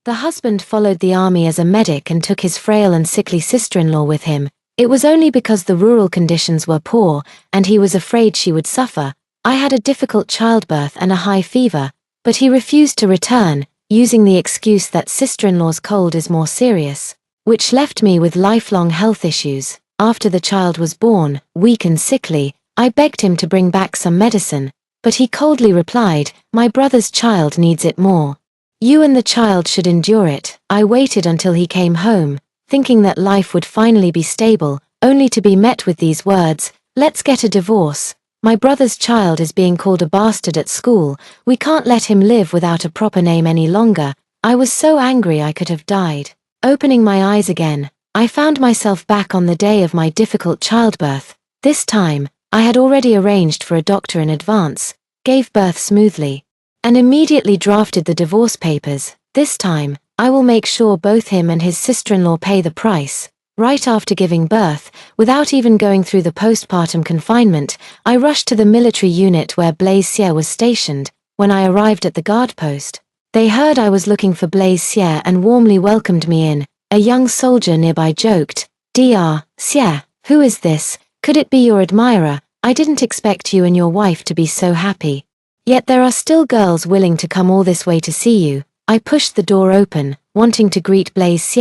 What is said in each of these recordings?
The husband followed the army as a medic and took his frail and sickly sister-in-law with him. It was only because the rural conditions were poor, and he was afraid she would suffer. I had a difficult childbirth and a high fever, but he refused to return, using the excuse that sister-in-law's cold is more serious, which left me with lifelong health issues. After the child was born, weak and sickly, I begged him to bring back some medicine, but he coldly replied, "My brother's child needs it more. You and the child should endure it." I waited until he came home, thinking that life would finally be stable, only to be met with these words, "Let's get a divorce. My brother's child is being called a bastard at school. We can't let him live without a proper name any longer." I was so angry I could have died. Opening my eyes again, I found myself back on the day of my difficult childbirth. This time, I had already arranged for a doctor in advance, gave birth smoothly, and immediately drafted the divorce papers. This time, I will make sure both him and his sister-in-law pay the price. Right after giving birth, without even going through the postpartum confinement, I rushed to the military unit where Blaise was stationed. When I arrived at the guard post, they heard I was looking for Blaise and warmly welcomed me in. A young soldier nearby joked, "Dr. Sierre, who is this? Could it be your admirer? I didn't expect you and your wife to be so happy. Yet there are still girls willing to come all this way to see you." I pushed the door open, wanting to greet Blaise.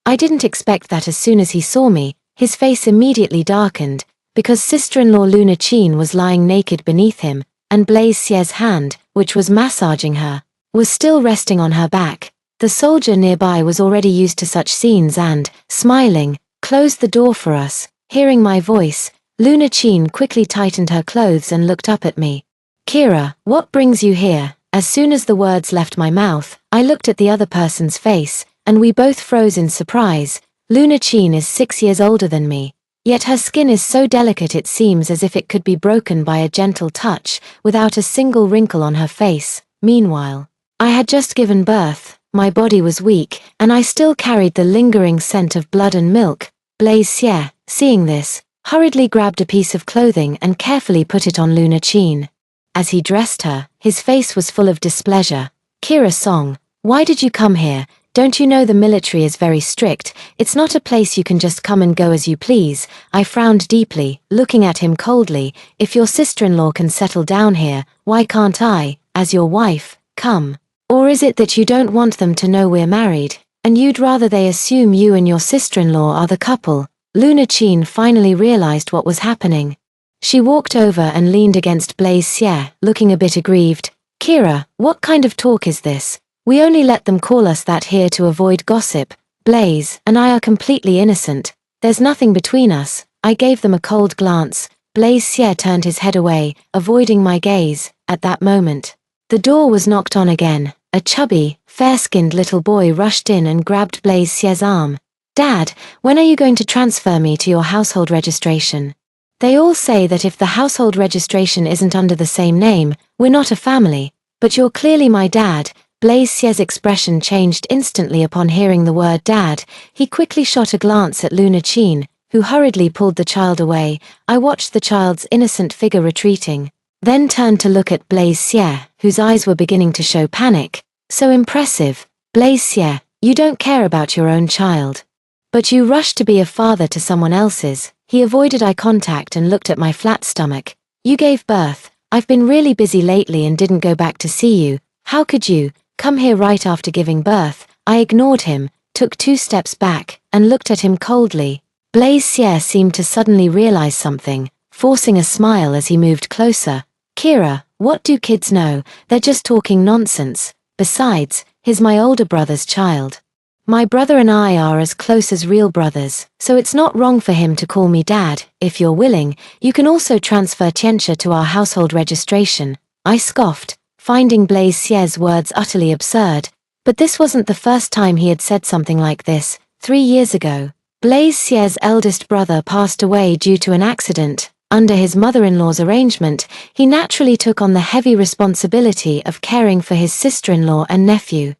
I didn't expect that as soon as he saw me, his face immediately darkened, because sister-in-law Luna Chin was lying naked beneath him, and Blaise's hand, which was massaging her, was still resting on her back. The soldier nearby was already used to such scenes and, smiling, closed the door for us. Hearing my voice, Luna Chin quickly tightened her clothes and looked up at me. "Kira, what brings you here?" As soon as the words left my mouth, I looked at the other person's face, and we both froze in surprise. Luna Chin is 6 years older than me, yet her skin is so delicate it seems as if it could be broken by a gentle touch, without a single wrinkle on her face. Meanwhile, I had just given birth, my body was weak, and I still carried the lingering scent of blood and milk. Blaise, seeing this, hurriedly grabbed a piece of clothing and carefully put it on Luna Chin. As he dressed her, his face was full of displeasure. "Kira Song, why did you come here? Don't you know the military is very strict? It's not a place you can just come and go as you please." I frowned deeply, looking at him coldly. "If your sister-in-law can settle down here, why can't I, as your wife, come? Or is it that you don't want them to know we're married, and you'd rather they assume you and your sister-in-law are the couple?" Luna Chin finally realized what was happening. She walked over and leaned against Blaise, looking a bit aggrieved. "Kira, what kind of talk is this? We only let them call us that here to avoid gossip. Blaise and I are completely innocent. There's nothing between us." I gave them a cold glance. Blaise turned his head away, avoiding my gaze. At that moment, the door was knocked on again. A chubby, fair-skinned little boy rushed in and grabbed Blaise's arm. "Dad, when are you going to transfer me to your household registration? They all say that if the household registration isn't under the same name, we're not a family, but you're clearly my dad." Blaise's expression changed instantly upon hearing the word dad. He quickly shot a glance at Luna Chin, who hurriedly pulled the child away. I watched the child's innocent figure retreating, then turned to look at Blaise, whose eyes were beginning to show panic. "So impressive. Blaise, you don't care about your own child, but you rushed to be a father to someone else's." He avoided eye contact and looked at my flat stomach. "You gave birth. I've been really busy lately and didn't go back to see you. How could you come here right after giving birth?" I ignored him, took 2 steps back, and looked at him coldly. Blaise seemed to suddenly realize something, forcing a smile as he moved closer. "Kira, what do kids know? They're just talking nonsense. Besides, he's my older brother's child. My brother and I are as close as real brothers, so it's not wrong for him to call me dad. If you're willing, you can also transfer Tianxia to our household registration." I scoffed, finding Blaise's words utterly absurd, but this wasn't the first time he had said something like this. 3 years ago, Blaise's eldest brother passed away due to an accident. Under his mother-in-law's arrangement, he naturally took on the heavy responsibility of caring for his sister-in-law and nephew.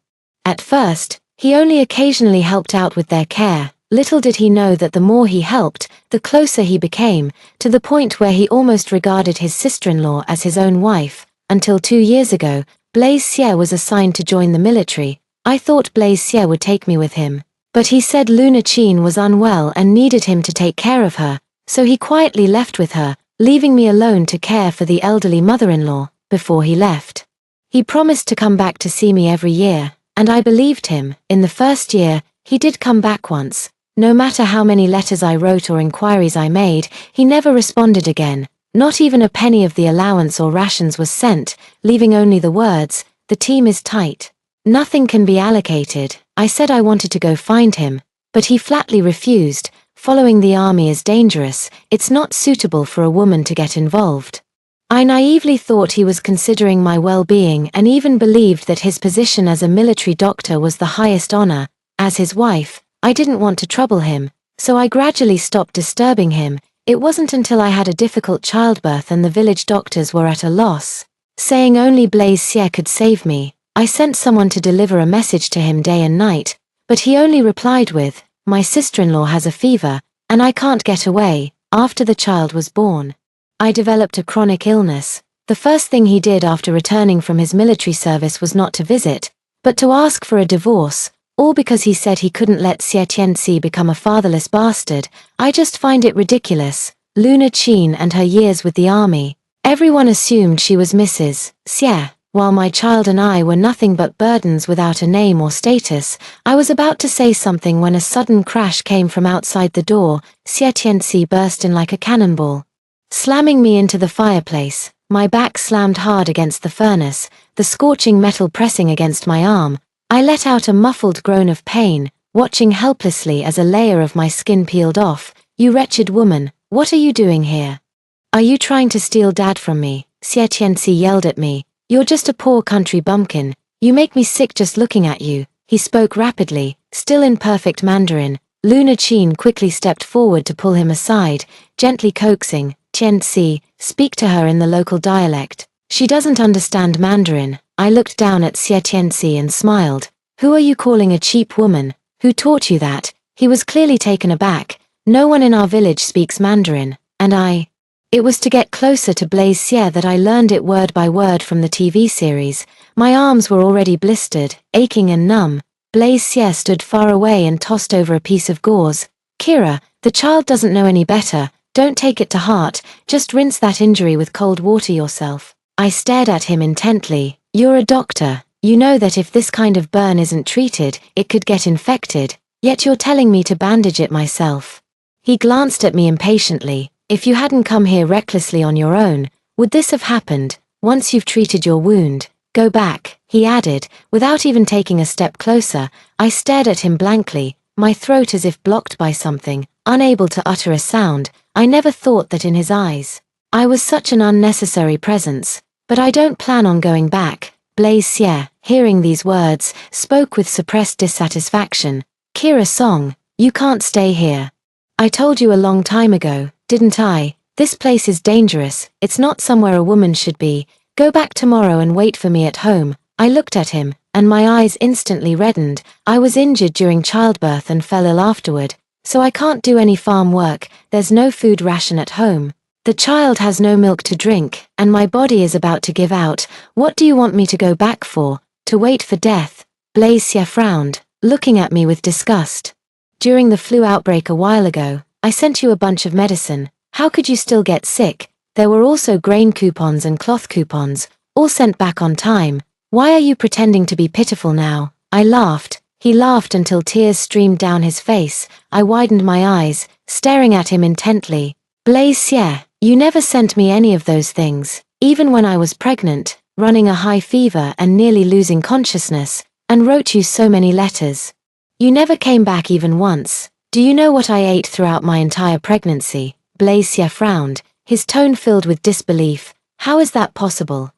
At first, he only occasionally helped out with their care. Little did he know that the more he helped, the closer he became, to the point where he almost regarded his sister-in-law as his own wife. Until 2 years ago, Blaise was assigned to join the military. I thought Blaise Xie would take me with him. But he said Luna Qin was unwell and needed him to take care of her, so he quietly left with her, leaving me alone to care for the elderly mother-in-law. Before he left, he promised to come back to see me every year, and I believed him. In the first year, he did come back once. No matter how many letters I wrote or inquiries I made, he never responded again. Not even a penny of the allowance or rations was sent, leaving only the words, "The team is tight. Nothing can be allocated." I said I wanted to go find him, but he flatly refused. Following the army is dangerous, it's not suitable for a woman to get involved. I naively thought he was considering my well-being and even believed that his position as a military doctor was the highest honor. As his wife, I didn't want to trouble him, so I gradually stopped disturbing him. It wasn't until I had a difficult childbirth and the village doctors were at a loss, saying only Blaise Xie could save me, I sent someone to deliver a message to him day and night, but he only replied with, "My sister-in-law has a fever, and I can't get away." After the child was born, I developed a chronic illness. The first thing he did after returning from his military service was not to visit, but to ask for a divorce, all because he said he couldn't let Xie Tianxi become a fatherless bastard. I just find it ridiculous. Luna Qin and her years with the army. Everyone assumed she was Mrs. Xie. While my child and I were nothing but burdens without a name or status. I was about to say something when a sudden crash came from outside the door. Xie Tianxi burst in like a cannonball, slamming me into the fireplace. My back slammed hard against the furnace, the scorching metal pressing against my arm. I let out a muffled groan of pain, watching helplessly as a layer of my skin peeled off. "You wretched woman, what are you doing here? Are you trying to steal Dad from me?" Xie Tianxi yelled at me. "You're just a poor country bumpkin. You make me sick just looking at you." He spoke rapidly, still in perfect Mandarin. Luna Qin quickly stepped forward to pull him aside, gently coaxing, "Tianxi, speak to her in the local dialect. She doesn't understand Mandarin." I looked down at Xie Tianxi and smiled. "Who are you calling a cheap woman? Who taught you that?" He was clearly taken aback. "No one in our village speaks Mandarin, and It was to get closer to Blaise Xie that I learned it word by word from the TV series. My arms were already blistered, aching and numb. Blaise Xie stood far away and tossed over a piece of gauze. "Kira, the child doesn't know any better. Don't take it to heart, just rinse that injury with cold water yourself." I stared at him intently. "You're a doctor. You know that if this kind of burn isn't treated, it could get infected, yet you're telling me to bandage it myself." He glanced at me impatiently. "If you hadn't come here recklessly on your own, would this have happened? Once you've treated your wound, go back," he added, without even taking a step closer. I stared at him blankly, my throat as if blocked by something, unable to utter a sound. I never thought that in his eyes I was such an unnecessary presence. "But I don't plan on going back." Blaise Xie, hearing these words, spoke with suppressed dissatisfaction. "Kira Song, you can't stay here. I told you a long time ago, didn't I? This place is dangerous. It's not somewhere a woman should be. Go back tomorrow and wait for me at home." I looked at him, and my eyes instantly reddened. I was injured during childbirth and fell ill afterward, so I can't do any farm work. There's no food ration at home. The child has no milk to drink, and my body is about to give out. What do you want me to go back for? To wait for death? Blaise Xie frowned, looking at me with disgust. "During the flu outbreak a while ago, I sent you a bunch of medicine. How could you still get sick? There were also grain coupons and cloth coupons, all sent back on time. Why are you pretending to be pitiful now?" I laughed. He laughed until tears streamed down his face. I widened my eyes, staring at him intently. "Blaise Xie, you never sent me any of those things, even when I was pregnant, running a high fever and nearly losing consciousness, and wrote you so many letters. You never came back even once. Do you know what I ate throughout my entire pregnancy?" Blaise Xie frowned, his tone filled with disbelief. "How is that possible?"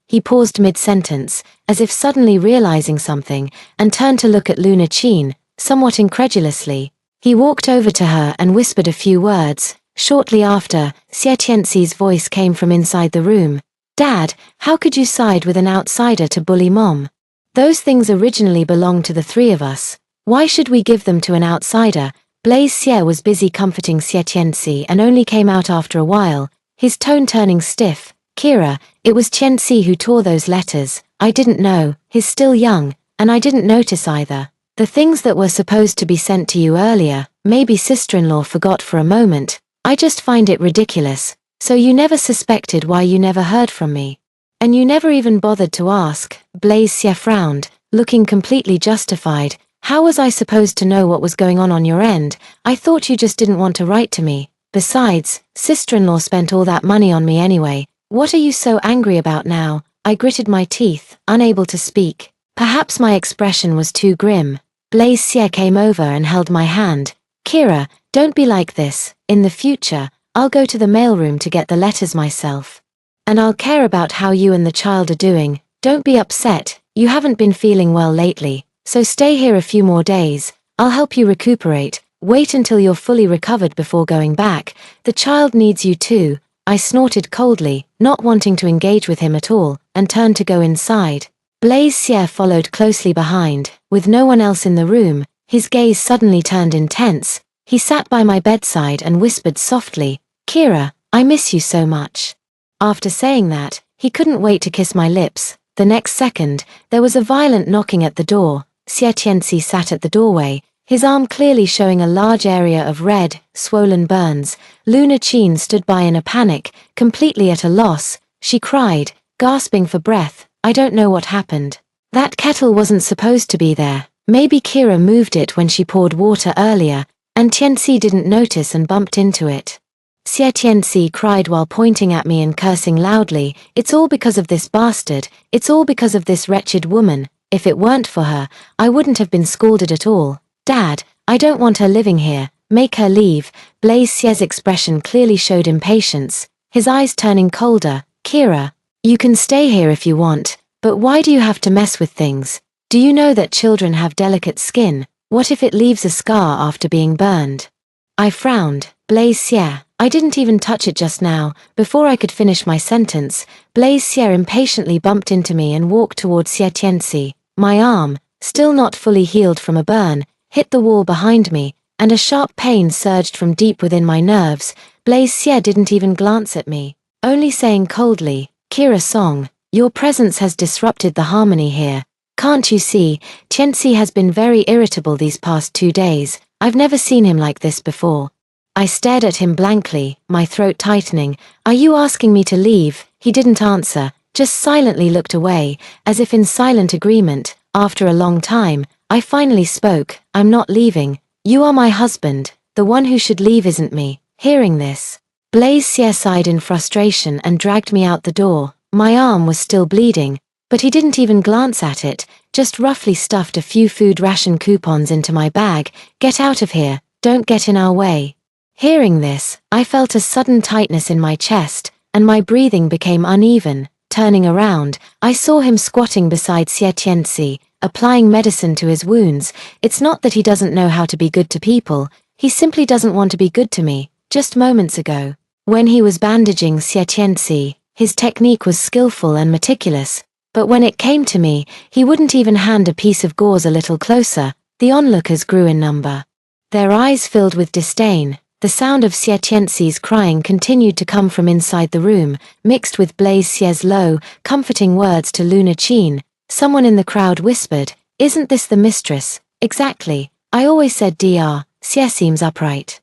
He paused mid-sentence, as if suddenly realizing something, and turned to look at Luna Qin, somewhat incredulously. He walked over to her and whispered a few words. Shortly after, Xie Tianxi's voice came from inside the room. "Dad, how could you side with an outsider to bully Mom? Those things originally belonged to the three of us. Why should we give them to an outsider?" Blaise Xie was busy comforting Xie Tianxi and only came out after a while, his tone turning stiff. "Kira, it was Tianxi who tore those letters. I didn't know. He's still young. and I didn't notice either. The things that were supposed to be sent to you earlier, maybe sister-in-law forgot for a moment. I just find it ridiculous. So you never suspected why you never heard from me. And you never even bothered to ask. Blaise Xie frowned, looking completely justified. How was I supposed to know what was going on your end? I thought you just didn't want to write to me. Besides, sister-in-law spent all that money on me anyway. What are you so angry about now? I gritted my teeth, unable to speak. Perhaps my expression was too grim. Blaise Xie came over and held my hand. Kira, don't be like this. In the future, I'll go to the mailroom to get the letters myself. And I'll care about how you and the child are doing. Don't be upset, you haven't been feeling well lately, so stay here a few more days. I'll help you recuperate. Wait until you're fully recovered before going back. The child needs you too. I snorted coldly, not wanting to engage with him at all, and turned to go inside. Blaise Xie followed closely behind. With no one else in the room, his gaze suddenly turned intense. He sat by my bedside and whispered softly, Kira, I miss you so much. After saying that, he couldn't wait to kiss my lips. The next second, there was a violent knocking at the door. Xie Tianxi sat at the doorway, his arm clearly showing a large area of red, swollen burns. Luna Qin stood by in a panic, completely at a loss. She cried, gasping for breath, I don't know what happened. That kettle wasn't supposed to be there. Maybe Kira moved it when she poured water earlier, and Tianxi didn't notice and bumped into it. Xie Tianxi cried while pointing at me and cursing loudly, it's all because of this bastard, it's all because of this wretched woman. If it weren't for her, I wouldn't have been scolded at all. Dad, I don't want her living here, make her leave. Blaise Xie's expression clearly showed impatience, his eyes turning colder. Kira, you can stay here if you want, but why do you have to mess with things? Do you know that children have delicate skin? What if it leaves a scar after being burned? I frowned. Blaise Xie, I didn't even touch it just now. Before I could finish my sentence, Blaise Xie impatiently bumped into me and walked towards Xie Tianxi. My arm, still not fully healed from a burn, hit the wall behind me, and a sharp pain surged from deep within my nerves. Blaise Xie didn't even glance at me, only saying coldly, Kira Song, your presence has disrupted the harmony here. Can't you see, Tianxi has been very irritable these past 2 days. I've never seen him like this before. I stared at him blankly, my throat tightening. Are you asking me to leave? He didn't answer, just silently looked away, as if in silent agreement. After a long time, I finally spoke, I'm not leaving. You are my husband, the one who should leave isn't me. Hearing this, Blaise Xie sighed in frustration and dragged me out the door. My arm was still bleeding, but he didn't even glance at it, just roughly stuffed a few food ration coupons into my bag. Get out of here, don't get in our way. Hearing this, I felt a sudden tightness in my chest, and my breathing became uneven. Turning around, I saw him squatting beside Xie Tianxi, applying medicine to his wounds. It's not that he doesn't know how to be good to people, he simply doesn't want to be good to me. Just moments ago, when he was bandaging Xie Tianxi, his technique was skillful and meticulous, but when it came to me, he wouldn't even hand a piece of gauze a little closer. The onlookers grew in number. Their eyes filled with disdain. The sound of Xie Tianxi's crying continued to come from inside the room, mixed with Blaise Xie's low, comforting words to Luna Qin. Someone in the crowd whispered, isn't this the mistress? Exactly. I always said Dr. Xie seems upright.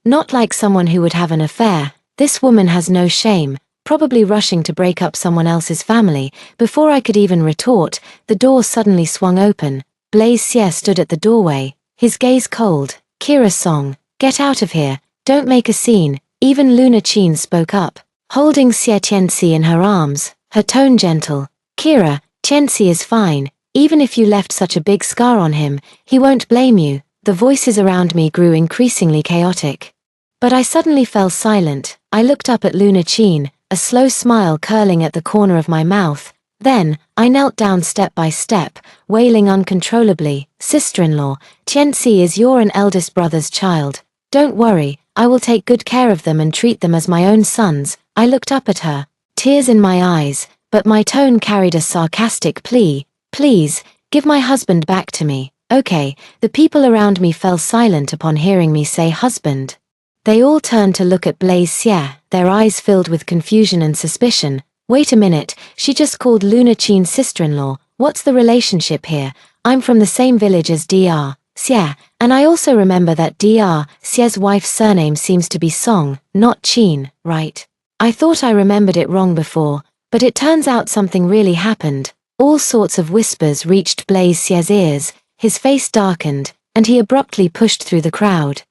Not like someone who would have an affair. This woman has no shame, probably rushing to break up someone else's family. Before I could even retort, the door suddenly swung open. Blaise Xie stood at the doorway, his gaze cold. Kira Song, get out of here, don't make a scene. Even Luna Qin spoke up, holding Xie Tianxi in her arms, her tone gentle. Kira, Tianxi is fine, even if you left such a big scar on him, he won't blame you. The voices around me grew increasingly chaotic. But I suddenly fell silent. I looked up at Luna Qin, a slow smile curling at the corner of my mouth. Then, I knelt down step by step, wailing uncontrollably. Sister-in-law, Tianxi is your and eldest brother's child. Don't worry, I will take good care of them and treat them as my own sons. I looked up at her, tears in my eyes, but my tone carried a sarcastic plea. Please, give my husband back to me. Okay, the people around me fell silent upon hearing me say husband. They all turned to look at Blaise Xie, their eyes filled with confusion and suspicion. Wait a minute, she just called Luna Qin's sister-in-law. What's the relationship here? I'm from the same village as Dr. Xie, and I also remember that Dr. Xie's wife's surname seems to be Song, not Qin, right? I thought I remembered it wrong before, but it turns out something really happened. All sorts of whispers reached Blaze Xie's ears, his face darkened, and he abruptly pushed through the crowd.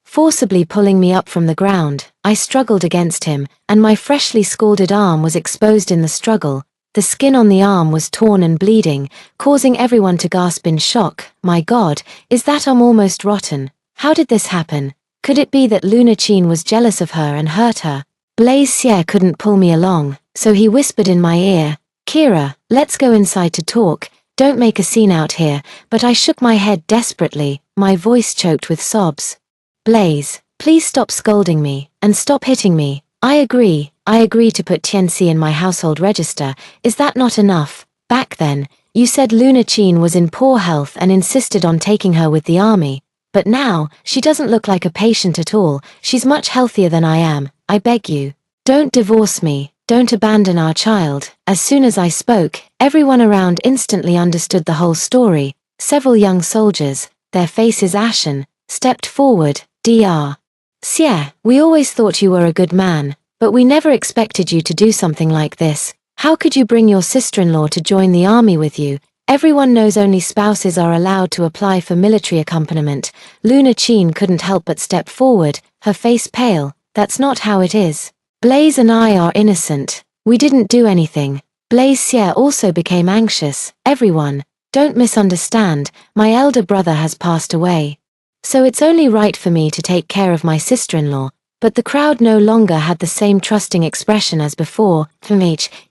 Forcibly pulling me up from the ground, I struggled against him, and my freshly scalded arm was exposed in the struggle. The skin on the arm was torn and bleeding, causing everyone to gasp in shock. My God, is that arm almost rotten? How did this happen? Could it be that Luna Qin was jealous of her and hurt her? Blaze Xie couldn't pull me along, so he whispered in my ear, "Kira, let's go inside to talk, don't make a scene out here," but I shook my head desperately, my voice choked with sobs. "Blaze, please stop scolding me, and stop hitting me. I agree to put Tianxi in my household register. Is that not enough? Back then, you said Luna Qin was in poor health and insisted on taking her with the army. But now, she doesn't look like a patient at all, she's much healthier than I am. I beg you. Don't divorce me, don't abandon our child." As soon as I spoke, everyone around instantly understood the whole story. Several young soldiers, their faces ashen, stepped forward. "Dr. Xie, we always thought you were a good man, but we never expected you to do something like this. How could you bring your sister-in-law to join the army with you? Everyone knows only spouses are allowed to apply for military accompaniment." Luna Qin couldn't help but step forward, her face pale. "That's not how it is. Blaze and I are innocent. We didn't do anything." Blaze Xie also became anxious. "Everyone, don't misunderstand, my elder brother has passed away. So it's only right for me to take care of my sister-in-law." But the crowd no longer had the same trusting expression as before.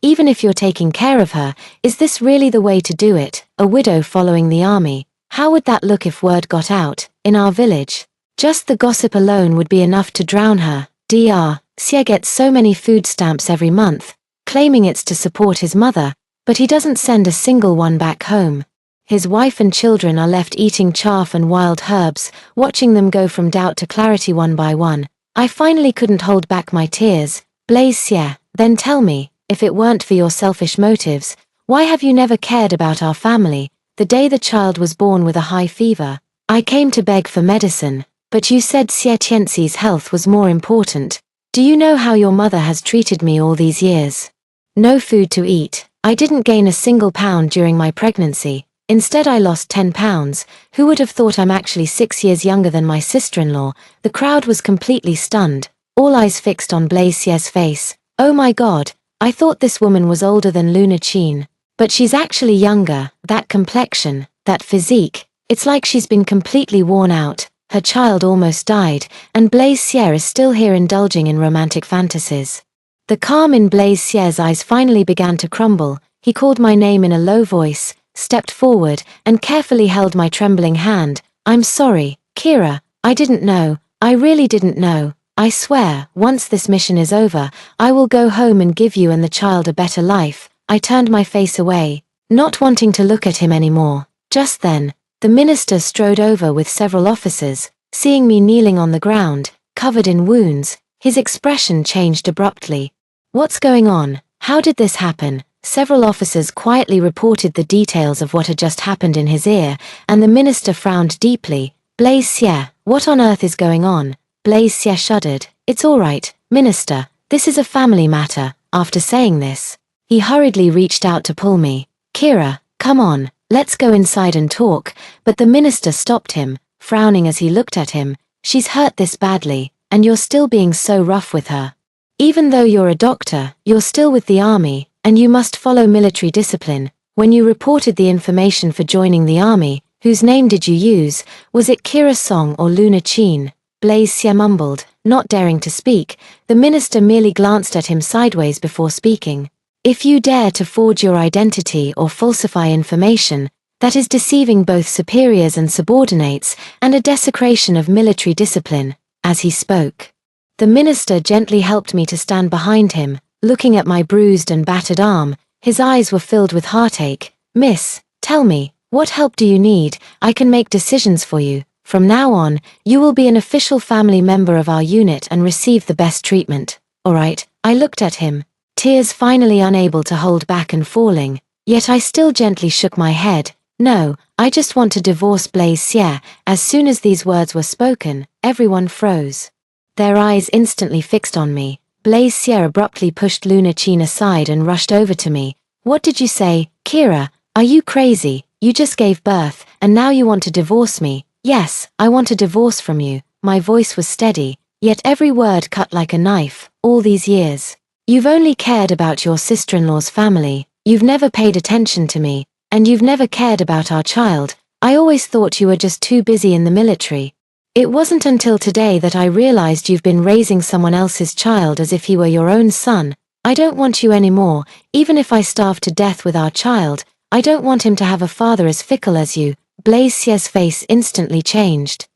"Even if you're taking care of her, is this really the way to do it? A widow following the army? How would that look if word got out, in our village? Just the gossip alone would be enough to drown her. Dr. Xie gets so many food stamps every month, claiming it's to support his mother, but he doesn't send a single one back home. His wife and children are left eating chaff and wild herbs, watching them go from doubt to clarity one by one." I finally couldn't hold back my tears. "Blaze Xie, then tell me, if it weren't for your selfish motives, why have you never cared about our family? The day the child was born with a high fever, I came to beg for medicine, but you said Xie Tianxi's health was more important. Do you know how your mother has treated me all these years? No food to eat. I didn't gain a single pound during my pregnancy. Instead I lost 10 pounds. Who would have thought I'm actually 6 years younger than my sister-in-law?" The crowd was completely stunned, all eyes fixed on Blaze Xie's face. "Oh my God, I thought this woman was older than Luna Qin. But she's actually younger, that complexion, that physique, it's like she's been completely worn out. Her child almost died, and Blaze Xie is still here indulging in romantic fantasies." The calm in Blaze Xie's eyes finally began to crumble. He called my name in a low voice, stepped forward, and carefully held my trembling hand. "I'm sorry, Kira, I didn't know, I really didn't know. I swear, once this mission is over, I will go home and give you and the child a better life." I turned my face away, not wanting to look at him anymore. Just then, the minister strode over with several officers. Seeing me kneeling on the ground, covered in wounds, his expression changed abruptly. "What's going on? How did this happen?" Several officers quietly reported the details of what had just happened in his ear, and the minister frowned deeply. "Blaze Xie, what on earth is going on?" Blaze Xie shuddered. "It's all right, minister, this is a family matter." After saying this, he hurriedly reached out to pull me. "Kira, come on, let's go inside and talk," but the minister stopped him, frowning as he looked at him. "She's hurt this badly, and you're still being so rough with her. Even though you're a doctor, you're still with the army, and you must follow military discipline. When you reported the information for joining the army, whose name did you use? Was it Kira Song or Luna Qin?" Blaze Xie mumbled, not daring to speak. The minister merely glanced at him sideways before speaking. "If you dare to forge your identity or falsify information, that is deceiving both superiors and subordinates, and a desecration of military discipline." As he spoke, the minister gently helped me to stand behind him. Looking at my bruised and battered arm, his eyes were filled with heartache. "Miss, tell me, what help do you need? I can make decisions for you. From now on, you will be an official family member of our unit and receive the best treatment." "All right." I looked at him, tears finally unable to hold back and falling, yet I still gently shook my head. No, I just want to divorce Blaise Xie. As soon as these words were spoken, everyone froze. Their eyes instantly fixed on me. Blaise Xie abruptly pushed Luna Qin aside and rushed over to me. What did you say, Kira? Are you crazy? You just gave birth, and now you want to divorce me? Yes, I want a divorce from you. My voice was steady, yet every word cut like a knife. All these years, you've only cared about your sister-in-law's family. You've never paid attention to me. And you've never cared about our child. I always thought you were just too busy in the military. It wasn't until today that I realized you've been raising someone else's child as if he were your own son. I don't want you anymore. Even if I starve to death with our child, I don't want him to have a father as fickle as you. Blaise Xie's face instantly changed,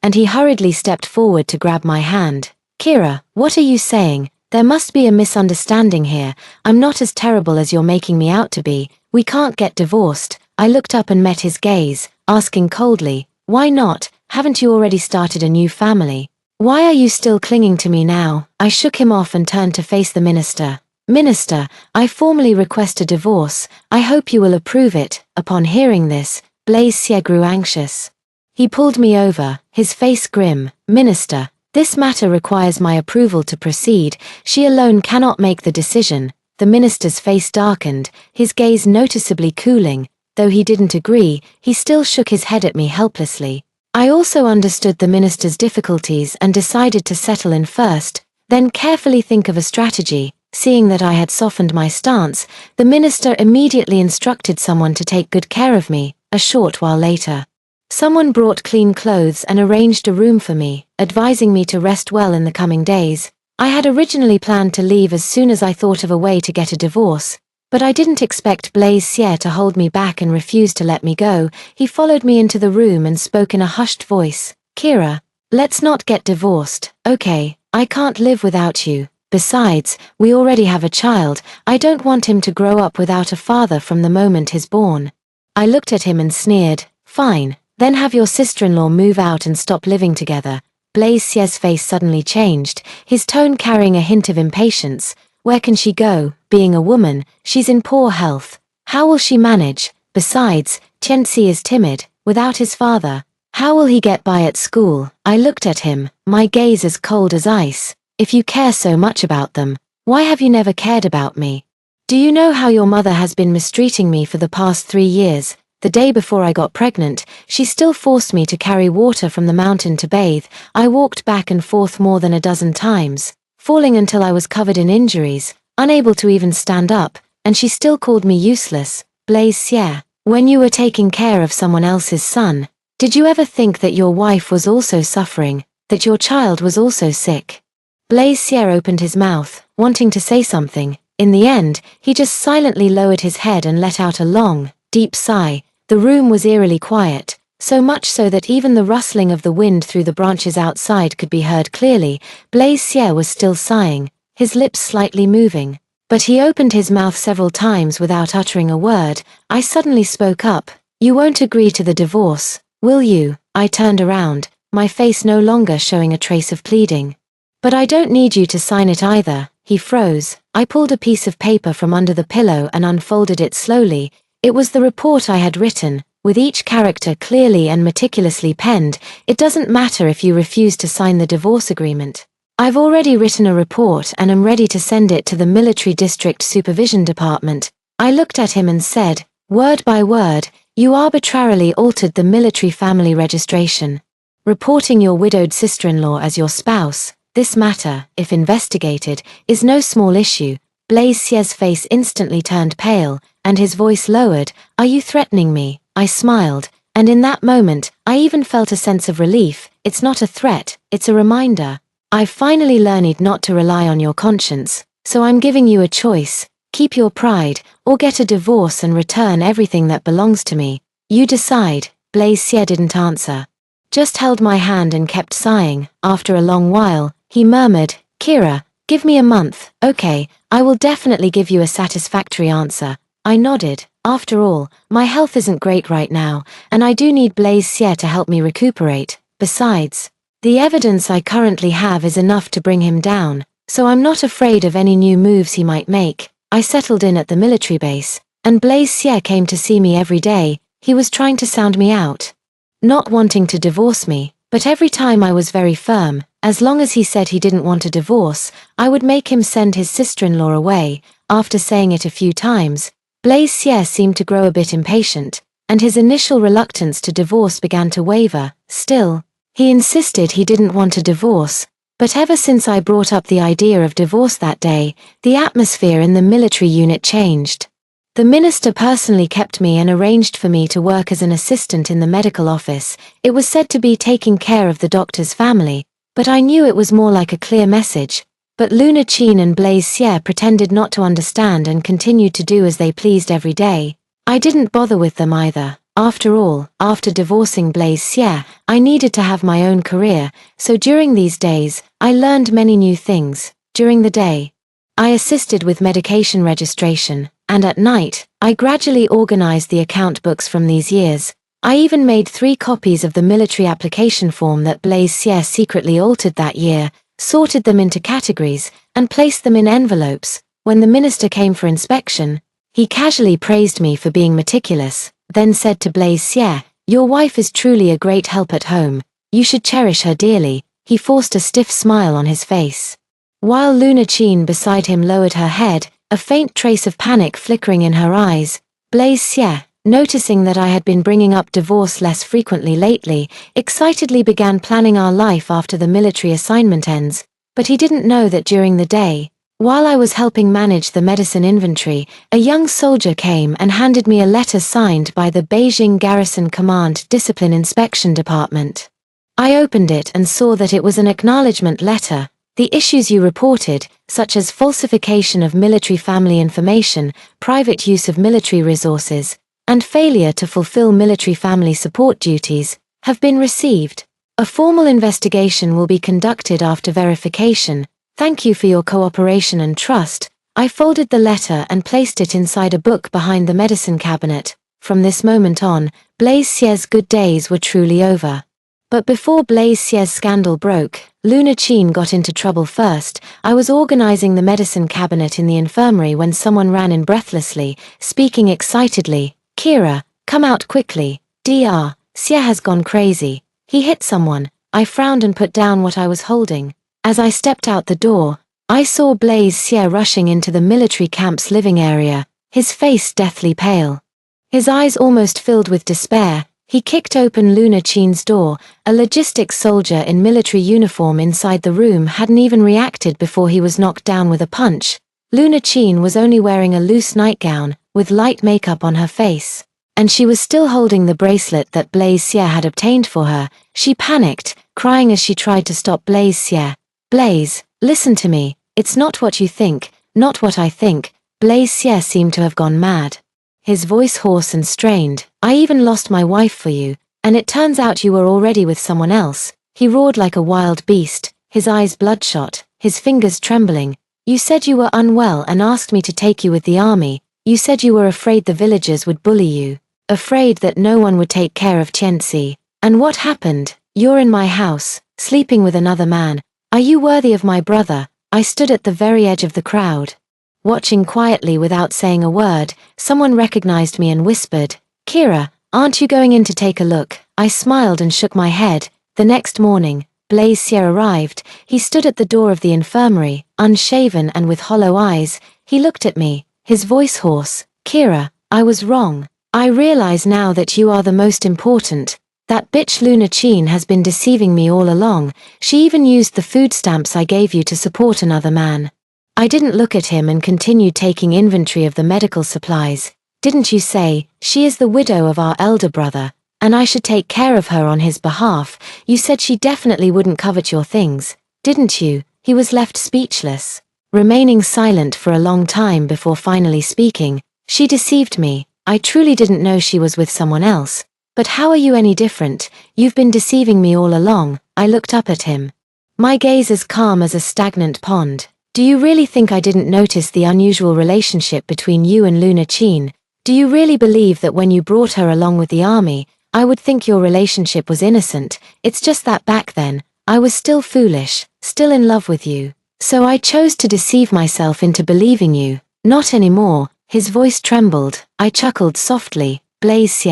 and he hurriedly stepped forward to grab my hand. Kira, what are you saying? There must be a misunderstanding here. I'm not as terrible as you're making me out to be. We can't get divorced. I looked up and met his gaze, asking coldly, why not? Haven't you already started a new family? Why are you still clinging to me now? I shook him off and turned to face the minister. Minister, I formally request a divorce. I hope you will approve it. Upon hearing this, Blaise Xie grew anxious. He pulled me over, his face grim. Minister, this matter requires my approval to proceed. She alone cannot make the decision. The minister's face darkened, his gaze noticeably cooling. Though he didn't agree, he still shook his head at me helplessly. I also understood the minister's difficulties and decided to settle in first, then carefully think of a strategy. Seeing that I had softened my stance, the minister immediately instructed someone to take good care of me. A short while later, someone brought clean clothes and arranged a room for me, advising me to rest well in the coming days. I had originally planned to leave as soon as I thought of a way to get a divorce, but I didn't expect Blaise Xie to hold me back and refuse to let me go. He followed me into the room and spoke in a hushed voice. Kira, let's not get divorced, okay? I can't live without you. Besides, we already have a child. I don't want him to grow up without a father from the moment he's born. I looked at him and sneered. Fine, then have your sister-in-law move out and stop living together. Blaise Xie's face suddenly changed, his tone carrying a hint of impatience. Where can she go? Being a woman, she's in poor health. How will she manage? Besides, Tianxi is timid, without his father. How will he get by at school? I looked at him, my gaze as cold as ice. If you care so much about them, why have you never cared about me? Do you know how your mother has been mistreating me for the past 3 years? The day before I got pregnant, she still forced me to carry water from the mountain to bathe. I walked back and forth more than a dozen times, falling until I was covered in injuries, unable to even stand up, and she still called me useless. Blaise Xie, when you were taking care of someone else's son, did you ever think that your wife was also suffering, that your child was also sick? Blaise Xie opened his mouth, wanting to say something. In the end, he just silently lowered his head and let out a long, deep sigh. The room was eerily quiet, so much so that even the rustling of the wind through the branches outside could be heard clearly. Blaise Xie was still sighing, his lips slightly moving, but he opened his mouth several times without uttering a word. I suddenly spoke up. You won't agree to the divorce, will you? I turned around, my face no longer showing a trace of pleading. But I don't need you to sign it either. He froze. I pulled a piece of paper from under the pillow and unfolded it slowly. It was the report I had written, with each character clearly and meticulously penned. It doesn't matter if you refuse to sign the divorce agreement. I've already written a report and am ready to send it to the Military District Supervision Department. I looked at him and said, word by word, you arbitrarily altered the military family registration, reporting your widowed sister-in-law as your spouse. This matter, if investigated, is no small issue. Blaise Xie's face instantly turned pale, and his voice lowered. Are you threatening me? I smiled, and in that moment, I even felt a sense of relief. It's not a threat, it's a reminder. I've finally learned not to rely on your conscience, so I'm giving you a choice. Keep your pride, or get a divorce and return everything that belongs to me. You decide. Blaise Xie didn't answer, just held my hand and kept sighing. After a long while, he murmured, Kira, give me a month. Okay, I will definitely give you a satisfactory answer. I nodded. After all, my health isn't great right now, and I do need Blaise Xie to help me recuperate. Besides, the evidence I currently have is enough to bring him down, so I'm not afraid of any new moves he might make. I settled in at the military base, and Blaise Xie came to see me every day. He was trying to sound me out. Not wanting to divorce me, but every time I was very firm. As long as he said he didn't want a divorce, I would make him send his sister-in-law away. After saying it a few times, Blaise seemed to grow a bit impatient, and his initial reluctance to divorce began to waver. Still, he insisted he didn't want a divorce, but ever since I brought up the idea of divorce that day, the atmosphere in the military unit changed. The minister personally kept me and arranged for me to work as an assistant in the medical office. It was said to be taking care of the doctor's family, but I knew it was more like a clear message. But Luna Chin and Blaise pretended not to understand and continued to do as they pleased every day. I didn't bother with them either. After all, after divorcing Blaise, I needed to have my own career, so during these days, I learned many new things. During the day, I assisted with medication registration, and at night, I gradually organized the account books from these years. I even made 3 copies of the military application form that Blaise secretly altered that year, sorted them into categories, and placed them in envelopes. When the minister came for inspection, he casually praised me for being meticulous, then said to Blaise, "Your wife is truly a great help at home. You should cherish her dearly." He forced a stiff smile on his face. While Luna Chin beside him lowered her head, a faint trace of panic flickering in her eyes, Blaise, noticing that I had been bringing up divorce less frequently lately, excitedly began planning our life after the military assignment ends. But he didn't know that during the day, while I was helping manage the medicine inventory, a young soldier came and handed me a letter signed by the Beijing Garrison Command Discipline Inspection Department. I opened it and saw that it was an acknowledgement letter. The issues you reported, such as falsification of military family information, private use of military resources, and failure to fulfill military family support duties, have been received. A formal investigation will be conducted after verification. Thank you for your cooperation and trust. I folded the letter and placed it inside a book behind the medicine cabinet. From this moment on, Blaise's good days were truly over. But before Blaise's scandal broke, Luna Chin got into trouble first. I was organizing the medicine cabinet in the infirmary when someone ran in breathlessly, speaking excitedly. "Kira, come out quickly. Dr. Xie has gone crazy. He hit someone." I frowned and put down what I was holding. As I stepped out the door, I saw Blaise rushing into the military camp's living area, his face deathly pale. His eyes almost filled with despair. He kicked open Luna Chin's door. A logistics soldier in military uniform inside the room hadn't even reacted before he was knocked down with a punch. Luna Chin was only wearing a loose nightgown, with light makeup on her face, and she was still holding the bracelet that Blaise had obtained for her. She panicked, crying as she tried to stop Blaise. "Blaise, listen to me. It's not what you think, not what I think." Blaise seemed to have gone mad. His voice hoarse and strained. "I even lost my wife for you, and it turns out you were already with someone else." He roared like a wild beast, his eyes bloodshot, his fingers trembling. "You said you were unwell and asked me to take you with the army. You said you were afraid the villagers would bully you, afraid that no one would take care of Tianxi. And what happened? You're in my house, sleeping with another man. Are you worthy of my brother?" I stood at the very edge of the crowd, watching quietly without saying a word. Someone recognized me and whispered, "Kira, aren't you going in to take a look?" I smiled and shook my head. The next morning, Blaise arrived. He stood at the door of the infirmary, unshaven and with hollow eyes. He looked at me, his voice hoarse. "Kira, I was wrong. I realize now that you are the most important. That bitch Luna Chin has been deceiving me all along. She even used the food stamps I gave you to support another man." I didn't look at him and continued taking inventory of the medical supplies. "Didn't you say, she is the widow of our elder brother, and I should take care of her on his behalf? You said she definitely wouldn't covet your things, didn't you?" He was left speechless, remaining silent for a long time before finally speaking. "She deceived me. I truly didn't know she was with someone else. But how are you any different? You've been deceiving me all along." I looked up at him, my gaze as calm as a stagnant pond. "Do you really think I didn't notice the unusual relationship between you and Luna Chin? Do you really believe that when you brought her along with the army, I would think your relationship was innocent? It's just that back then, I was still foolish, still in love with you. So I chose to deceive myself into believing you. Not anymore." His voice trembled. I chuckled softly. "Blaise,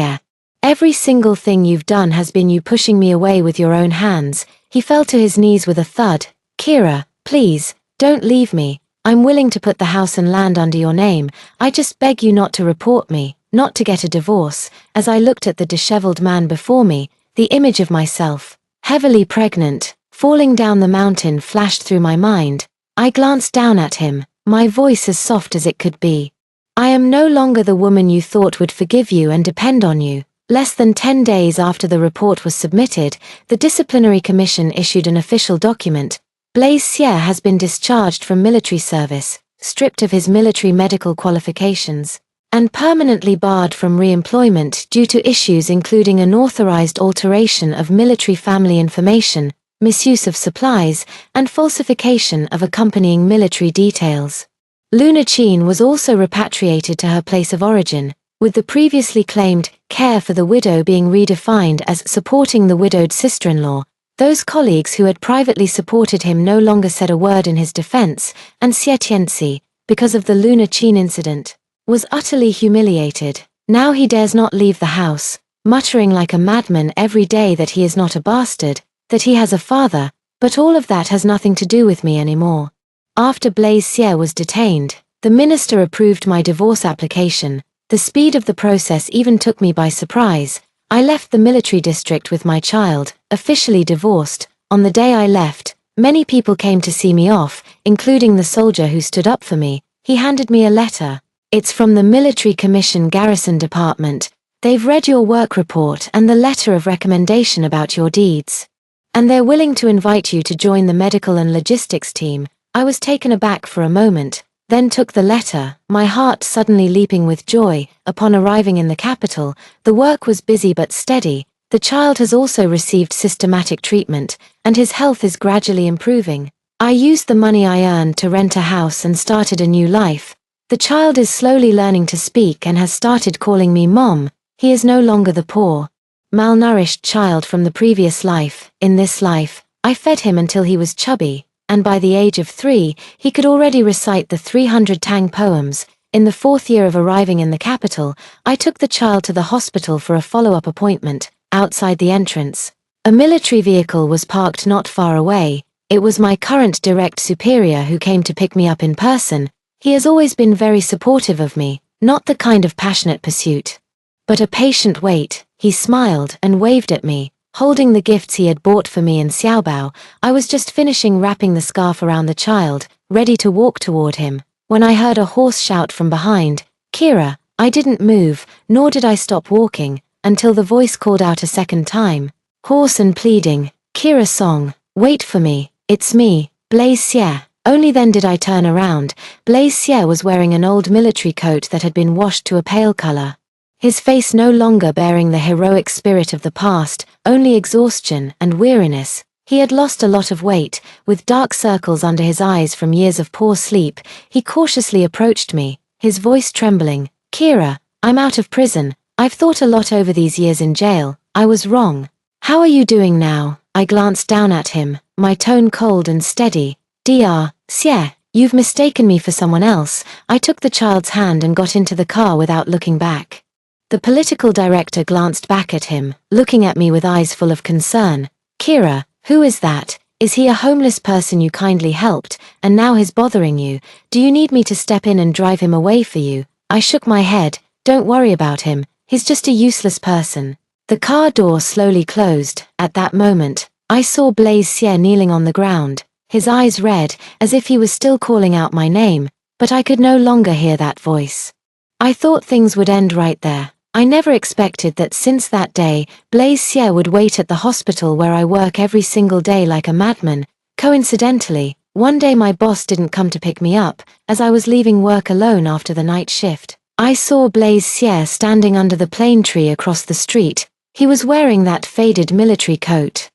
Every single thing you've done has been you pushing me away with your own hands." He fell to his knees with a thud. "Kira, please, don't leave me. I'm willing to put the house and land under your name. I just beg you not to report me, not to get a divorce." As I looked at the disheveled man before me, the image of myself, heavily pregnant, falling down the mountain flashed through my mind. I glanced down at him, my voice as soft as it could be. "I am no longer the woman you thought would forgive you and depend on you." Less than 10 days after the report was submitted, the disciplinary commission issued an official document. Blaise Sierre has been discharged from military service, stripped of his military medical qualifications, and permanently barred from re-employment due to issues including unauthorized alteration of military family information, misuse of supplies, and falsification of accompanying military details. Luna Chin was also repatriated to her place of origin, with the previously claimed care for the widow being redefined as supporting the widowed sister-in-law. Those colleagues who had privately supported him no longer said a word in his defense, and Xie Tianxi, because of the Luna Chin incident, was utterly humiliated. Now he dares not leave the house, muttering like a madman every day that he is not a bastard, that he has a father, but all of that has nothing to do with me anymore. After Blaise Sierre was detained, the minister approved my divorce application. The speed of the process even took me by surprise. I left the military district with my child, officially divorced. On the day I left, many people came to see me off, including the soldier who stood up for me. He handed me a letter. "It's from the Military Commission Garrison Department. They've read your work report and the letter of recommendation about your deeds, and they're willing to invite you to join the medical and logistics team." I was taken aback for a moment, then took the letter, my heart suddenly leaping with joy. Upon arriving in the capital, the work was busy but steady. The child has also received systematic treatment, and his health is gradually improving. I used the money I earned to rent a house and started a new life. The child is slowly learning to speak and has started calling me Mom. He is no longer the poor, malnourished child from the previous life. In this life, I fed him until he was chubby, and by the age of 3, he could already recite the 300 Tang poems. In the 4th year of arriving in the capital, I took the child to the hospital for a follow-up appointment. Outside the entrance, a military vehicle was parked not far away. It was my current direct superior who came to pick me up in person. He has always been very supportive of me, not the kind of passionate pursuit, but a patient wait. He smiled and waved at me, holding the gifts he had bought for me in Xiaobao. I was just finishing wrapping the scarf around the child, ready to walk toward him, when I heard a hoarse shout from behind, "Kira!" I didn't move, nor did I stop walking, until the voice called out a second time, hoarse and pleading, "Kira Song, wait for me, it's me, Blaise Sierre." Only then did I turn around. Blaise Sierre was wearing an old military coat that had been washed to a pale color. His face no longer bearing the heroic spirit of the past, only exhaustion and weariness. He had lost a lot of weight, with dark circles under his eyes from years of poor sleep. He cautiously approached me, his voice trembling, "Kira, I'm out of prison. I've thought a lot over these years in jail. I was wrong. How are you doing now?" I glanced down at him, my tone cold and steady. "Dr. Sierre, you've mistaken me for someone else." I took the child's hand and got into the car without looking back. The political director glanced back at him, looking at me with eyes full of concern. "Kira, who is that? Is he a homeless person you kindly helped, and now he's bothering you? Do you need me to step in and drive him away for you?" I shook my head. "Don't worry about him. He's just a useless person." The car door slowly closed. At that moment, I saw Blaise Sierre kneeling on the ground, his eyes red, as if he was still calling out my name, but I could no longer hear that voice. I thought things would end right there. I never expected that since that day, Blaise Sierre would wait at the hospital where I work every single day like a madman. Coincidentally, one day my boss didn't come to pick me up, as I was leaving work alone after the night shift. I saw Blaise Sierre standing under the plane tree across the street. He was wearing that faded military coat.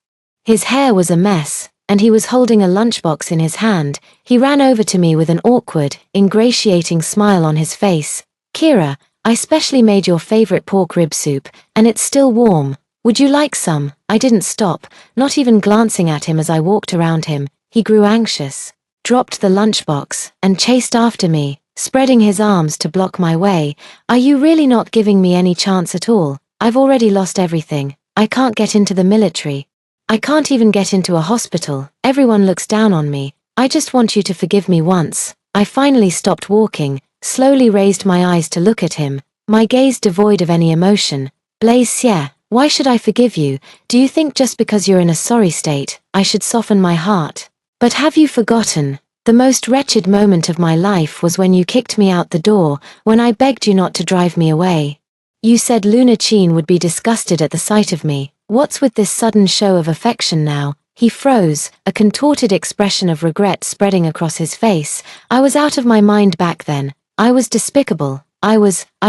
His hair was a mess, and he was holding a lunchbox in his hand. He ran over to me with an awkward, ingratiating smile on his face. "Kira, I specially made your favorite pork rib soup, and it's still warm. Would you like some?" I didn't stop, not even glancing at him as I walked around him. He grew anxious, dropped the lunchbox, and chased after me, spreading his arms to block my way. "Are you really not giving me any chance at all?" I've already lost everything. I can't get into the military. I can't even get into a hospital. Everyone looks down on me. I just want you to forgive me once." I finally stopped walking, slowly raised my eyes to look at him, my gaze devoid of any emotion. "Blaise, why should I forgive you? Do you think just because you're in a sorry state, I should soften my heart? But have you forgotten? The most wretched moment of my life was when you kicked me out the door, when I begged you not to drive me away. You said Luna Chin would be disgusted at the sight of me. What's with this sudden show of affection now?" He froze, a contorted expression of regret spreading across his face. I was out of my mind back then. I was despicable. I